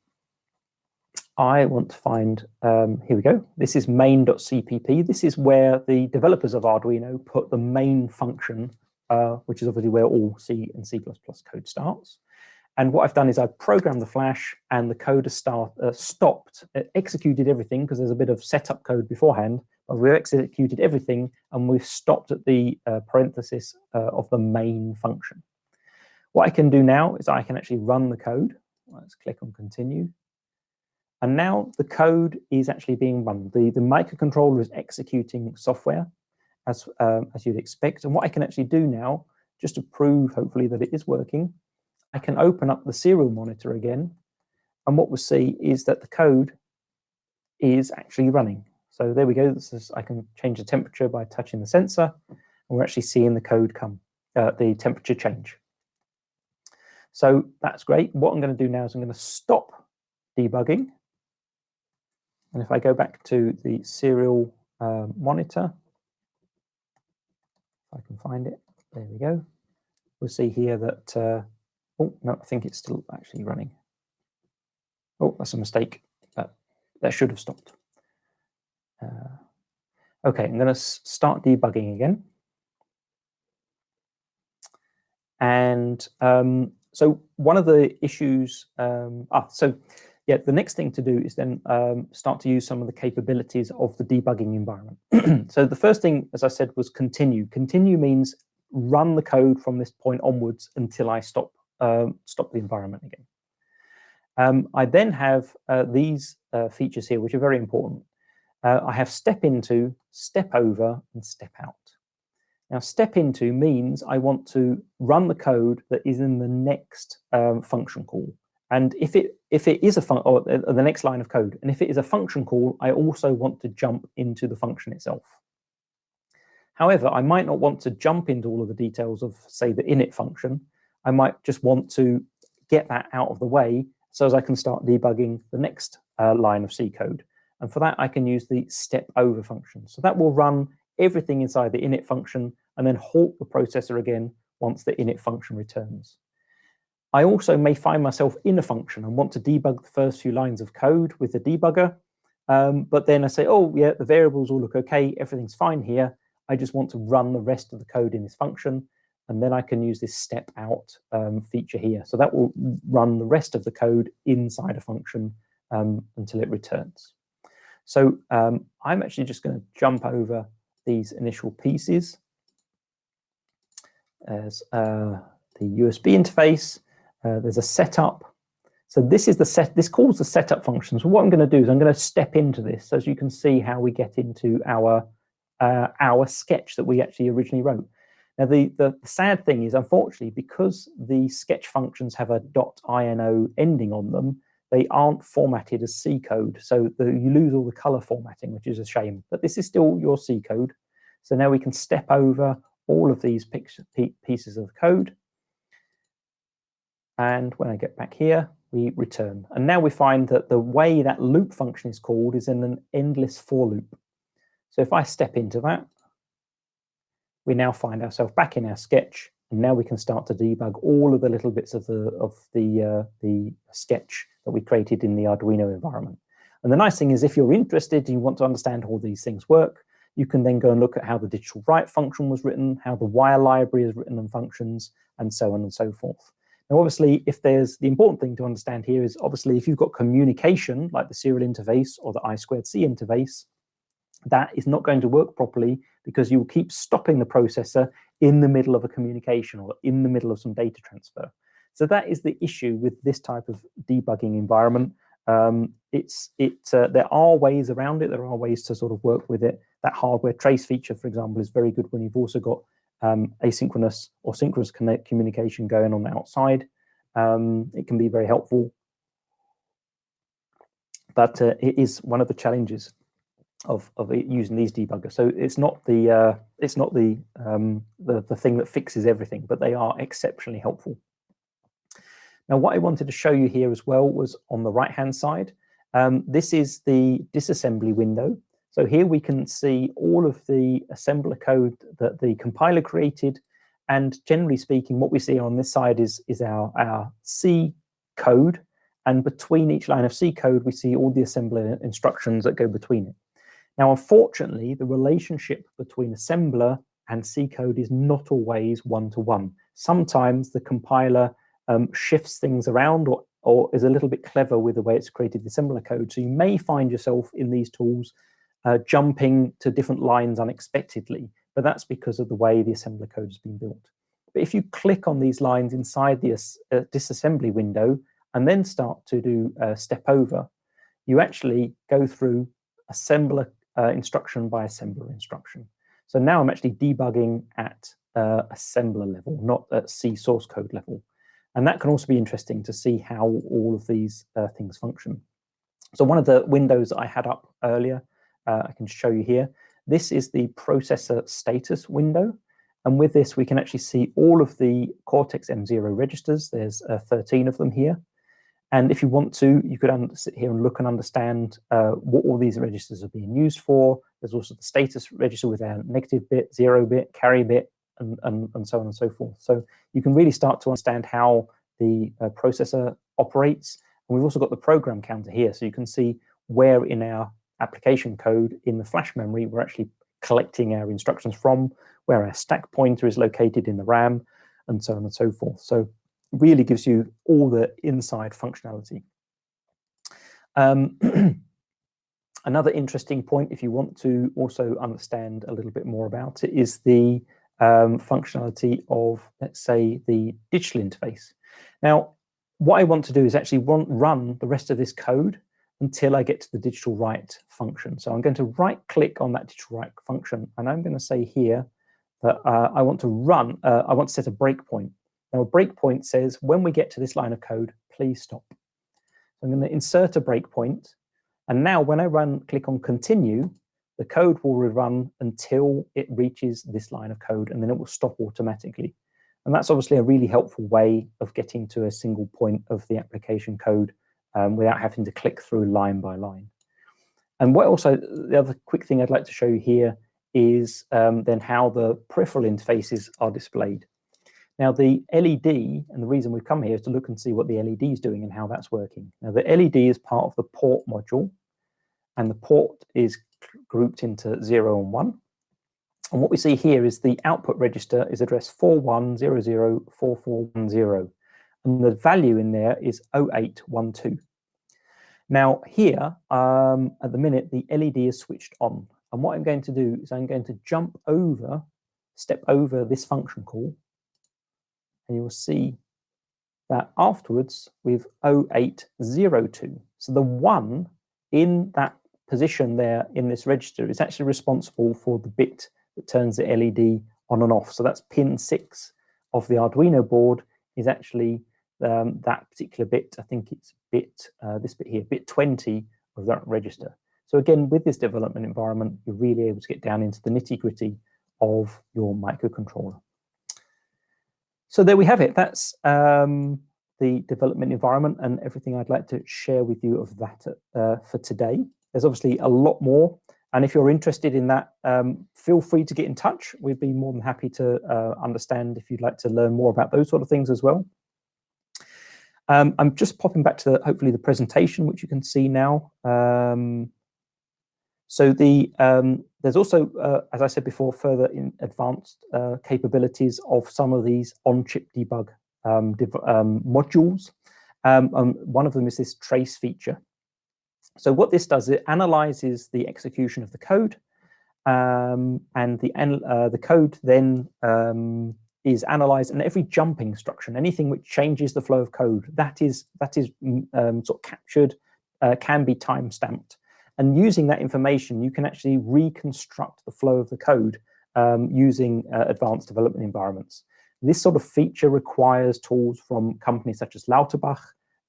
Speaker 1: I want to find, here we go. This is main.cpp. This is where the developers of Arduino put the main function, which is obviously where all C and C++ code starts. And what I've done is I've programmed the flash, and the code has stopped, executed everything, because there's a bit of setup code beforehand, but we've executed everything, and we've stopped at the parenthesis of the main function. What I can do now is I can actually run the code. Let's click on continue. And now the code is actually being run. The microcontroller is executing software as you'd expect. And what I can actually do now, just to prove hopefully that it is working, I can open up the serial monitor again. And what we'll see is that the code is actually running. So there we go. This is, I can change the temperature by touching the sensor, and we're actually seeing the code come, the temperature change. So that's great. What I'm going to do now is I'm going to stop debugging. And if I go back to the serial monitor, if I can find it, there we go. We'll see here that, oh, no, I think it's still actually running. Oh, that's a mistake. That should have stopped. Okay, I'm going to start debugging again. And so one of the issues, yeah, the next thing to do is then start to use some of the capabilities of the debugging environment. So the first thing, as I said, was continue. Continue means run the code from this point onwards until I stop the environment again. I then have these features here, which are very important. I have step into, step over, and step out. Now, step into means I want to run the code that is in the next function call. And if it is a function, or the next line of code, and if it is a function call, I also want to jump into the function itself. However, I might not want to jump into all of the details of, say, the init function. I might just want to get that out of the way so as I can start debugging the next line of C code. And for that, I can use the step over function. So that will run everything inside the init function and then halt the processor again once the init function returns. I also may find myself in a function and want to debug the first few lines of code with the debugger, but then I say, oh, yeah, the variables all look okay, everything's fine here. I just want to run the rest of the code in this function, and then I can use this step out feature here. So that will run the rest of the code inside a function until it returns. So I'm actually just going to jump over these initial pieces as the USB interface. There's a setup. So this is the this calls the setup function. So what I'm going to do is I'm going to step into this so as you can see how we get into our sketch that we actually originally wrote. Now the sad thing is, unfortunately, because the sketch functions have a .ino ending on them, they aren't formatted as C code. So you lose all the color formatting, which is a shame. But this is still your C code. So now we can step over all of these pieces of code. And when I get back here, we return. And now we find that the way that loop function is called is in an endless for loop. So if I step into that, we now find ourselves back in our sketch. And now we can start to debug all of the little bits of the sketch that we created in the Arduino environment. And the nice thing is, if you're interested and you want to understand how all these things work, you can then go and look at how the digital write function was written, how the wire library is written and functions, and so on and so forth. Now, obviously, if there's the important thing to understand here is, obviously, if you've got communication like the serial interface or the I2C interface, that is not going to work properly because you will keep stopping the processor in the middle of a communication or in the middle of some data transfer. So that is the issue with this type of debugging environment. There are ways around it. There are ways to sort of work with it. That hardware trace feature, for example, is very good when you've also got asynchronous or synchronous communication going on outside. It can be very helpful, but it is one of the challenges of using these debuggers. So it's not the thing that fixes everything, but they are exceptionally helpful. Now, what I wanted to show you here as well was on the right-hand side. This is the disassembly window. So here we can see all of the assembler code that the compiler created. And generally speaking, what we see on this side is our C code. And between each line of C code, we see all the assembler instructions that go between it. Now, unfortunately, the relationship between assembler and C code is not always one-to-one. Sometimes the compiler shifts things around or is a little bit clever with the way it's created the assembler code. So you may find yourself in these tools jumping to different lines unexpectedly, but that's because of the way the assembler code has been built. But if you click on these lines inside the disassembly window and then start to do step over, you actually go through assembler instruction by assembler instruction. So now I'm actually debugging at assembler level, not at C source code level. And that can also be interesting to see how all of these things function. So one of the windows that I had up earlier, I can show you here. This is the processor status window. And with this, we can actually see all of the Cortex M0 registers. There's 13 of them here. And if you want to, you could sit here and look and understand what all these registers are being used for. There's also the status register with our negative bit, 0 bit, carry bit, and so on and so forth. So you can really start to understand how the processor operates. And we've also got the program counter here, so you can see where in our application code in the flash memory we're actually collecting our instructions from, where our stack pointer is located in the RAM, and so on and so forth. So it really gives you all the inside functionality. Another interesting point, if you want to also understand a little bit more about it, is the functionality of, let's say, the digital interface. Now, what I want to do is actually run the rest of this code until I get to the digital write function. So I'm going to right-click on that digital write function, and I'm going to say here that I want to set a breakpoint. Now, a breakpoint says, when we get to this line of code, please stop. So I'm going to insert a breakpoint, and now when I click on continue, the code will rerun until it reaches this line of code, and then it will stop automatically. And that's obviously a really helpful way of getting to a single point of the application code without having to click through line by line. And the other quick thing I'd like to show you here is then how the peripheral interfaces are displayed. Now, the LED, and the reason we've come here is to look and see what the LED is doing and how that's working. Now, the LED is part of the port module, and the port is grouped into 0 and 1. And what we see here is the output register is addressed 41004410, and the value in there is 0812. Now here, at the minute, the LED is switched on. And what I'm going to do is I'm going to step over this function call, and you will see that afterwards we've 0802. So the 1 in that position there in this register is actually responsible for the bit that turns the LED on and off. So that's pin 6 of the Arduino board is actually that particular bit. I think it's this bit here, bit 20 of that register. So again, with this development environment, you're really able to get down into the nitty-gritty of your microcontroller. So there we have it. That's the development environment and everything I'd like to share with you of that for today. There's obviously a lot more. And if you're interested in that, feel free to get in touch. We'd be more than happy to understand if you'd like to learn more about those sort of things as well. I'm just popping back to hopefully the presentation, which you can see now. So there's also, as I said before, further advanced capabilities of some of these on-chip debug modules. One of them is this trace feature. So what this does, it analyzes the execution of the code, and the code then is analyzed, and every jump instruction, anything which changes the flow of code, that is sort of captured, can be time stamped. And using that information, you can actually reconstruct the flow of the code using advanced development environments. This sort of feature requires tools from companies such as Lauterbach,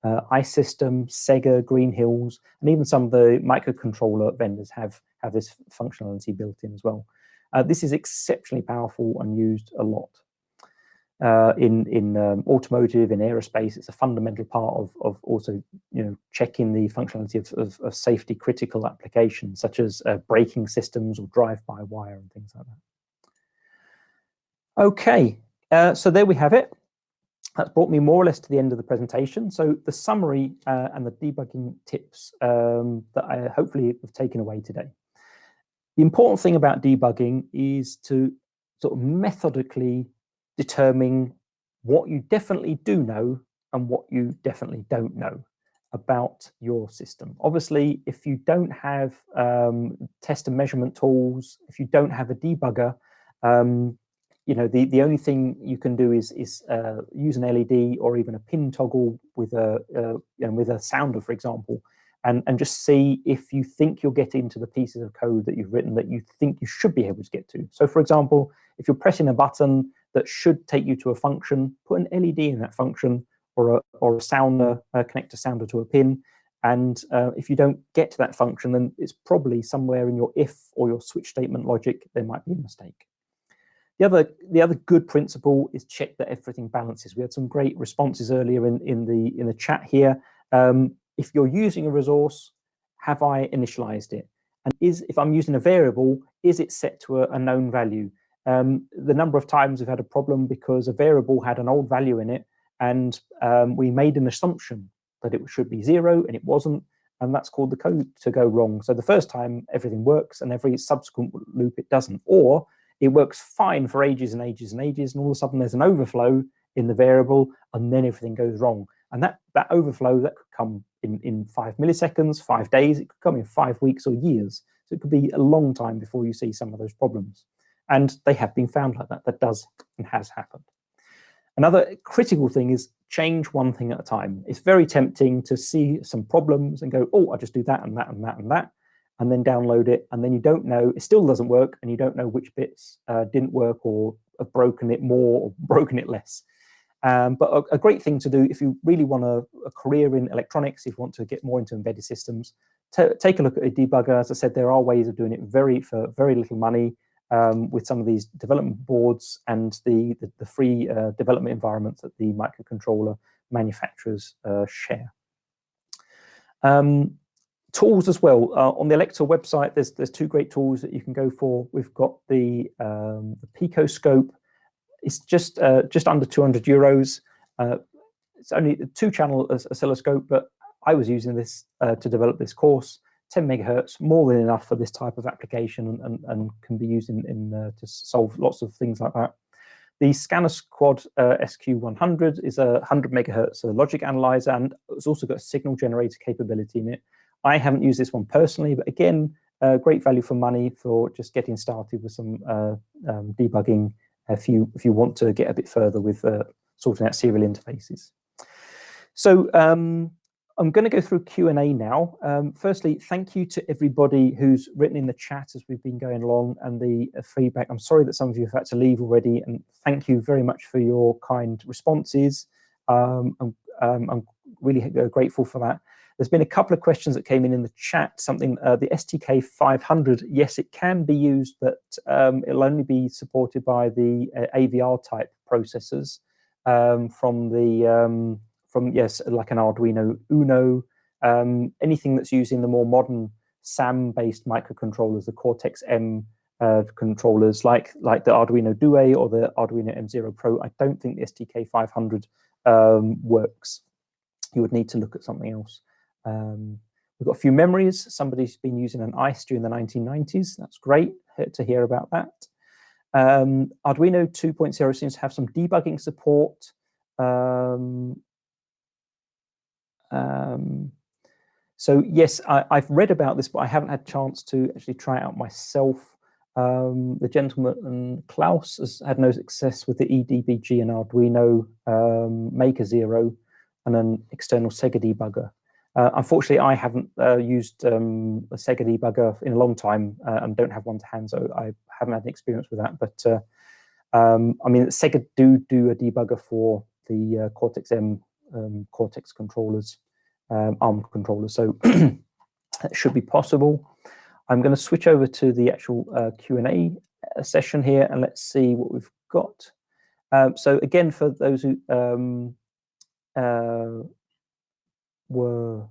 Speaker 1: iSystem, Sega, Green Hills, and even some of the microcontroller vendors have this functionality built in as well. This is exceptionally powerful and used a lot. In automotive, in aerospace, it's a fundamental part of also, checking the functionality of safety critical applications such as braking systems or drive-by-wire and things like that. Okay, so there we have it. That's brought me more or less to the end of the presentation. So the summary and the debugging tips that I hopefully have taken away today. The important thing about debugging is to sort of methodically determine what you definitely do know and what you definitely don't know about your system. Obviously, if you don't have test and measurement tools, if you don't have a debugger, the only thing you can do is use an LED or even a pin toggle with a sounder, for example, and just see if you think you'll get into the pieces of code that you've written that you think you should be able to get to. So, for example, if you're pressing a button that should take you to a function, put an LED in that function or a sounder, connect a sounder to a pin. And if you don't get to that function, then it's probably somewhere in your if or your switch statement logic, there might be a mistake. The other good principle is check that everything balances. We had some great responses earlier in the chat here. If you're using a resource, have I initialized it? And if I'm using a variable, is it set to a known value? The number of times we've had a problem because a variable had an old value in it, and we made an assumption that it should be 0, and it wasn't, and that's called the code to go wrong. So the first time everything works, and every subsequent loop it doesn't. Or it works fine for ages and ages and ages, and all of a sudden there's an overflow in the variable, and then everything goes wrong. And that overflow, that could come in 5 milliseconds, 5 days, it could come in 5 weeks or years. So it could be a long time before you see some of those problems. And they have been found like that. That does and has happened. Another critical thing is change one thing at a time. It's very tempting to see some problems and go, oh, I'll just do that and that and that and that, and then download it, and then you don't know, it still doesn't work, and you don't know which bits didn't work or have broken it more or broken it less. But a great thing to do if you really want a career in electronics, if you want to get more into embedded systems, take a look at a debugger. As I said, there are ways of doing it for very little money with some of these development boards and the free development environments that the microcontroller manufacturers share. Tools as well. On the Elektor website, there's 2 great tools that you can go for. We've got the Picoscope. It's just under 200 euros. It's only a 2-channel oscilloscope, but I was using this to develop this course. 10 megahertz, more than enough for this type of application, and can be used to solve lots of things like that. The Scanner Quad SQ100 is a 100 megahertz logic analyzer, and it's also got a signal generator capability in it. I haven't used this one personally, but again, great value for money for just getting started with some debugging if you want to get a bit further with sorting out serial interfaces. So I'm going to go through Q&A now. Firstly, thank you to everybody who's written in the chat as we've been going along, and the feedback. I'm sorry that some of you have had to leave already, and thank you very much for your kind responses. I'm really grateful for that. There's been a couple of questions that came in the chat. The STK 500, yes, it can be used, but it'll only be supported by the AVR type processors yes, like an Arduino Uno. Anything that's using the more modern SAM-based microcontrollers, the Cortex-M controllers, like the Arduino Due or the Arduino M0 Pro, I don't think the STK 500 works. You would need to look at something else. We've got a few memories. Somebody's been using an ICE during the 1990s. That's great to hear about that. Arduino 2.0 seems to have some debugging support. So yes, I've read about this, but I haven't had a chance to actually try it out myself. The gentleman Klaus has had no success with the eDBG and Arduino Maker Zero and an external Sega debugger. Unfortunately, I haven't used a Sega debugger in a long time and don't have one to hand, so I haven't had any experience with that. But I mean, Sega do a debugger for the Cortex-M Cortex controllers, ARM controllers, so that should be possible. I'm going to switch over to the actual Q&A session here, and let's see what we've got. So again, for those who were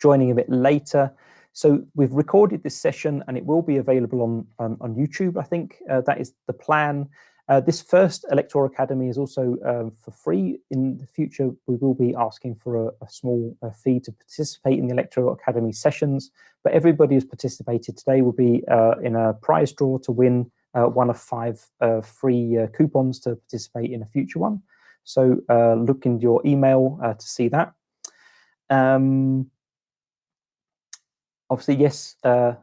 Speaker 1: joining a bit later, so we've recorded this session and it will be available on YouTube. I think that is the plan. This first Elektor Academy is also for free. In the future, we will be asking for a small fee to participate in the Elektor Academy sessions, but everybody who's participated today will be in a prize draw to win one of 5 free coupons to participate in a future one. So look into your email to see that. Obviously, yes, for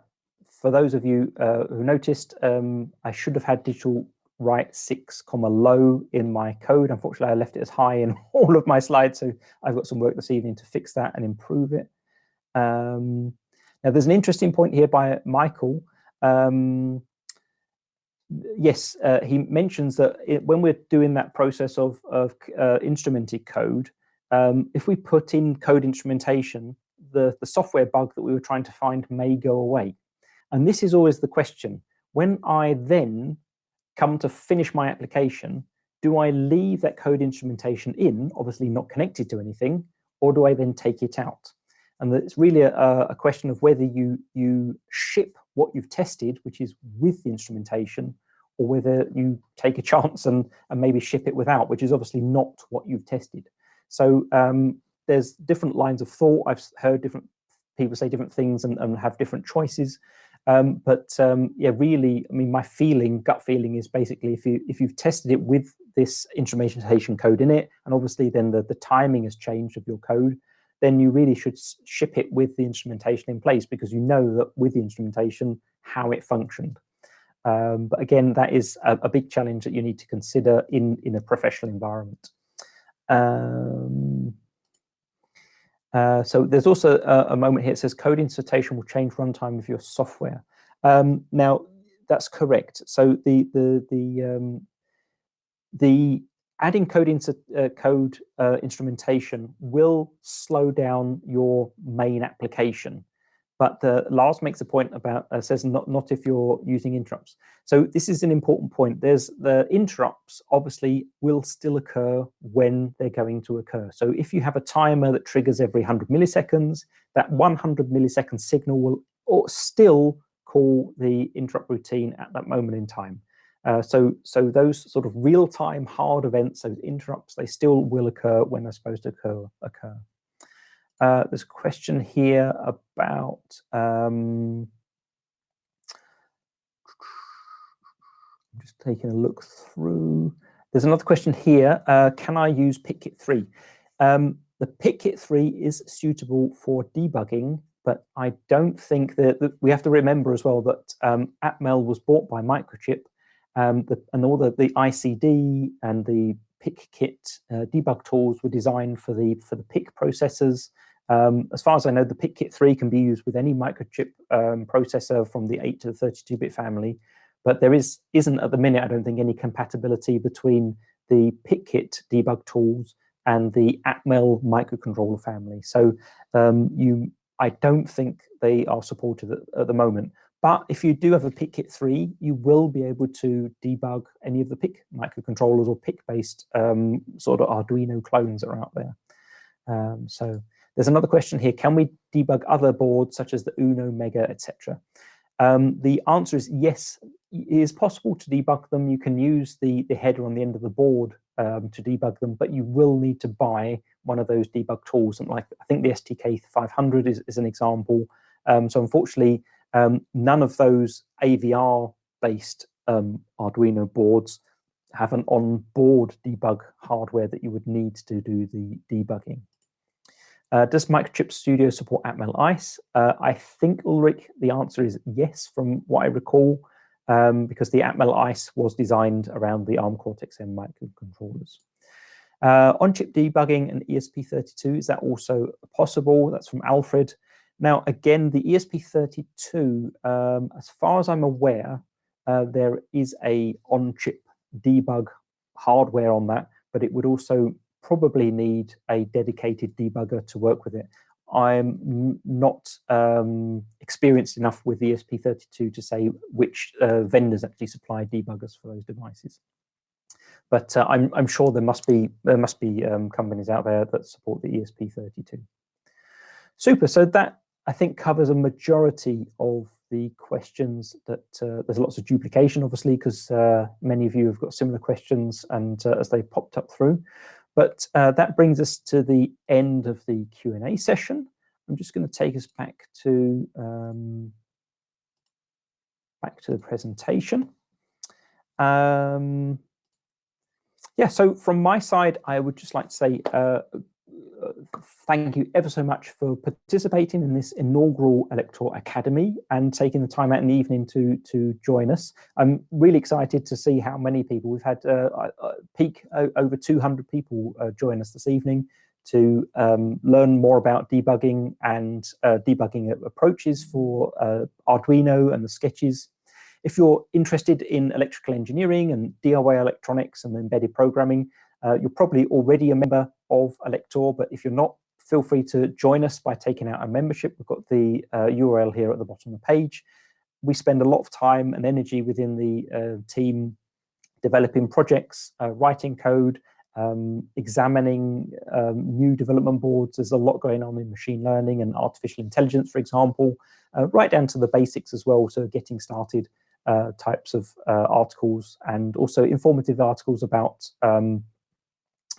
Speaker 1: those of you who noticed, I should have had digital write 6, low in my code. Unfortunately, I left it as high in all of my slides, so I've got some work this evening to fix that and improve it. Now, there's an interesting point here by Michael. Yes, he mentions that when we're doing that process of instrumented code, if we put in code instrumentation, the software bug that we were trying to find may go away. And this is always the question. When I then come to finish my application, do I leave that code instrumentation in, obviously not connected to anything, or do I then take it out? And it's really a question of whether you ship what you've tested, which is with the instrumentation, or whether you take a chance and maybe ship it without, which is obviously not what you've tested. So there's different lines of thought. I've heard different people say different things and have different choices. Yeah, really, I mean, my gut feeling is basically if you've tested it with this instrumentation code in it, and obviously then the timing has changed of your code, then you really should ship it with the instrumentation in place, because you know that with the instrumentation how it functioned. But again, that is a big challenge that you need to consider in a professional environment. So there's also a moment here. It says code insertion will change runtime of your software. Now that's correct. So the adding code instrumentation will slow down your main application. But Lars makes a point about says not if you're using interrupts. So this is an important point. There's the interrupts obviously will still occur when they're going to occur. So if you have a timer that triggers every 100 milliseconds, that 100 millisecond signal will still call the interrupt routine at that moment in time. So those sort of real-time hard events, those interrupts, they still will occur when they're supposed to occur. There's a question here about I'm just taking a look through. There's another question here. Can I use PitKit 3? The PitKit 3 is suitable for debugging, but I don't think that we have to remember as well that Atmel was bought by Microchip, and all the ICD and the PitKit debug tools were designed for the PIC processors. As far as I know, the PitKit 3 can be used with any Microchip processor from the 8 to the 32-bit family, but there isn't at the minute, I don't think, any compatibility between the PitKit debug tools and the Atmel microcontroller family. So I don't think they are supported at the moment. But if you do have a PitKit 3, you will be able to debug any of the PIC microcontrollers or PIC-based sort of Arduino clones that are out there. So there's another question here. Can we debug other boards such as the Uno, Mega, etc.? The answer is yes. It is possible to debug them. You can use the header on the end of the board to debug them, but you will need to buy one of those debug tools. And like I think the STK 500 is an example. So unfortunately, none of those AVR-based Arduino boards have an on-board debug hardware that you would need to do the debugging. Does Microchip Studio support Atmel ICE? I think, Ulrich, the answer is yes, from what I recall, because the Atmel ICE was designed around the ARM Cortex-M microcontrollers. On-chip debugging and ESP32, is that also possible? That's from Alfred. Now, again, the ESP32, as far as I'm aware, there is a on-chip debug hardware on that, but it would also probably need a dedicated debugger to work with it. I'm not experienced enough with the ESP32 to say which vendors actually supply debuggers for those devices. But I'm sure there must be companies out there that support the ESP32. Super. So that, I think, covers a majority of the questions that there's lots of duplication, obviously, because many of you have got similar questions and as they popped up through. But that brings us to the end of the Q&A session. I'm just going to take us back to the presentation. Yeah, so from my side, I would just like to say thank you ever so much for participating in this inaugural Elektor Academy and taking the time out in the evening to join us. I'm really excited to see how many people. We've had peak over 200 people join us this evening to learn more about debugging and debugging approaches for Arduino and the sketches. If you're interested in electrical engineering and DIY electronics and embedded programming, you're probably already a member of Elektor, but if you're not, feel free to join us by taking out a membership. We've got the URL here at the bottom of the page. We spend a lot of time and energy within the team developing projects, writing code, examining new development boards. There's a lot going on in machine learning and artificial intelligence, for example, right down to the basics as well, so getting started types of articles, and also informative articles about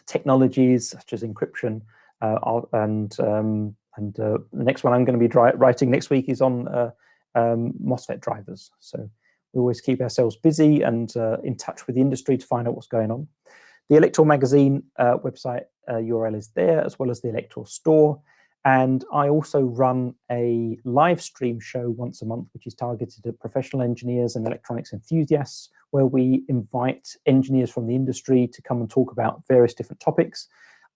Speaker 1: technologies such as encryption, and the next one I'm going to be writing next week is on MOSFET drivers. So we always keep ourselves busy and in touch with the industry to find out what's going on. The Elektor magazine website URL is there, as well as the Elektor store. And I also run a live stream show once a month, which is targeted at professional engineers and electronics enthusiasts, where we invite engineers from the industry to come and talk about various different topics.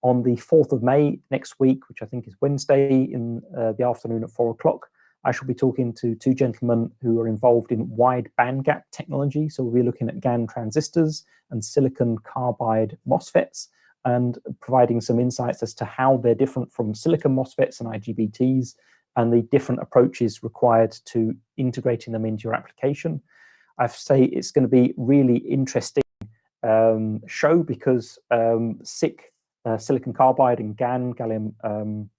Speaker 1: On the 4th of May next week, which I think is Wednesday in the afternoon at 4 o'clock, I shall be talking to two gentlemen who are involved in wide bandgap technology. So we'll be looking at GaN transistors and silicon carbide MOSFETs, and providing some insights as to how they're different from silicon MOSFETs and IGBTs, and the different approaches required to integrating them into your application. I have to say it's going to be really interesting show, because SiC, silicon carbide, and GaN, gallium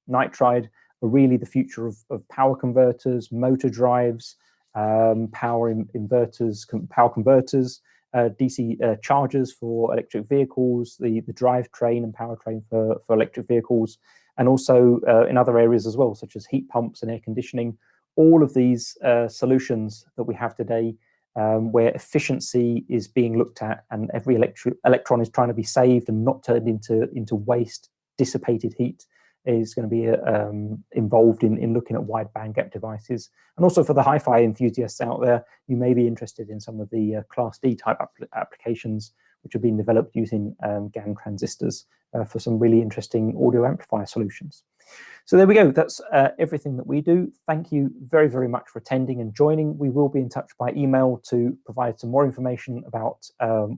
Speaker 1: nitride, are really the future of power converters, motor drives, power inverters, power converters, DC chargers for electric vehicles, the drivetrain and powertrain for electric vehicles, and also in other areas as well, such as heat pumps and air conditioning. All of these solutions that we have today, where efficiency is being looked at and every electron is trying to be saved and not turned into waste, dissipated heat, is going to be involved in looking at wide bandgap devices. And also for the hi-fi enthusiasts out there, you may be interested in some of the Class D type applications which have been developed using GaN transistors for some really interesting audio amplifier solutions. So there we go. That's everything that we do. Thank you very, very much for attending and joining. We will be in touch by email to provide some more information about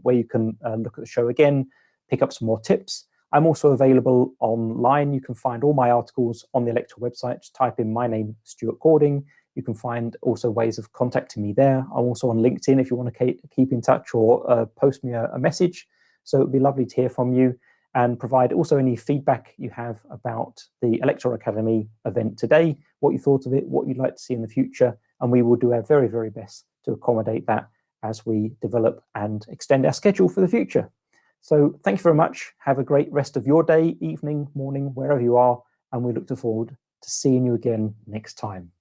Speaker 1: where you can look at the show again, pick up some more tips. I'm also available online. You can find all my articles on the Elektor website. Just type in my name, Stuart Cording. You can find also ways of contacting me there. I'm also on LinkedIn if you want to keep in touch, or post me a message. So it would be lovely to hear from you, and provide also any feedback you have about the Elektor Academy event today, what you thought of it, what you'd like to see in the future, and we will do our very, very best to accommodate that as we develop and extend our schedule for the future. So thank you very much. Have a great rest of your day, evening, morning, wherever you are, and we look forward to seeing you again next time.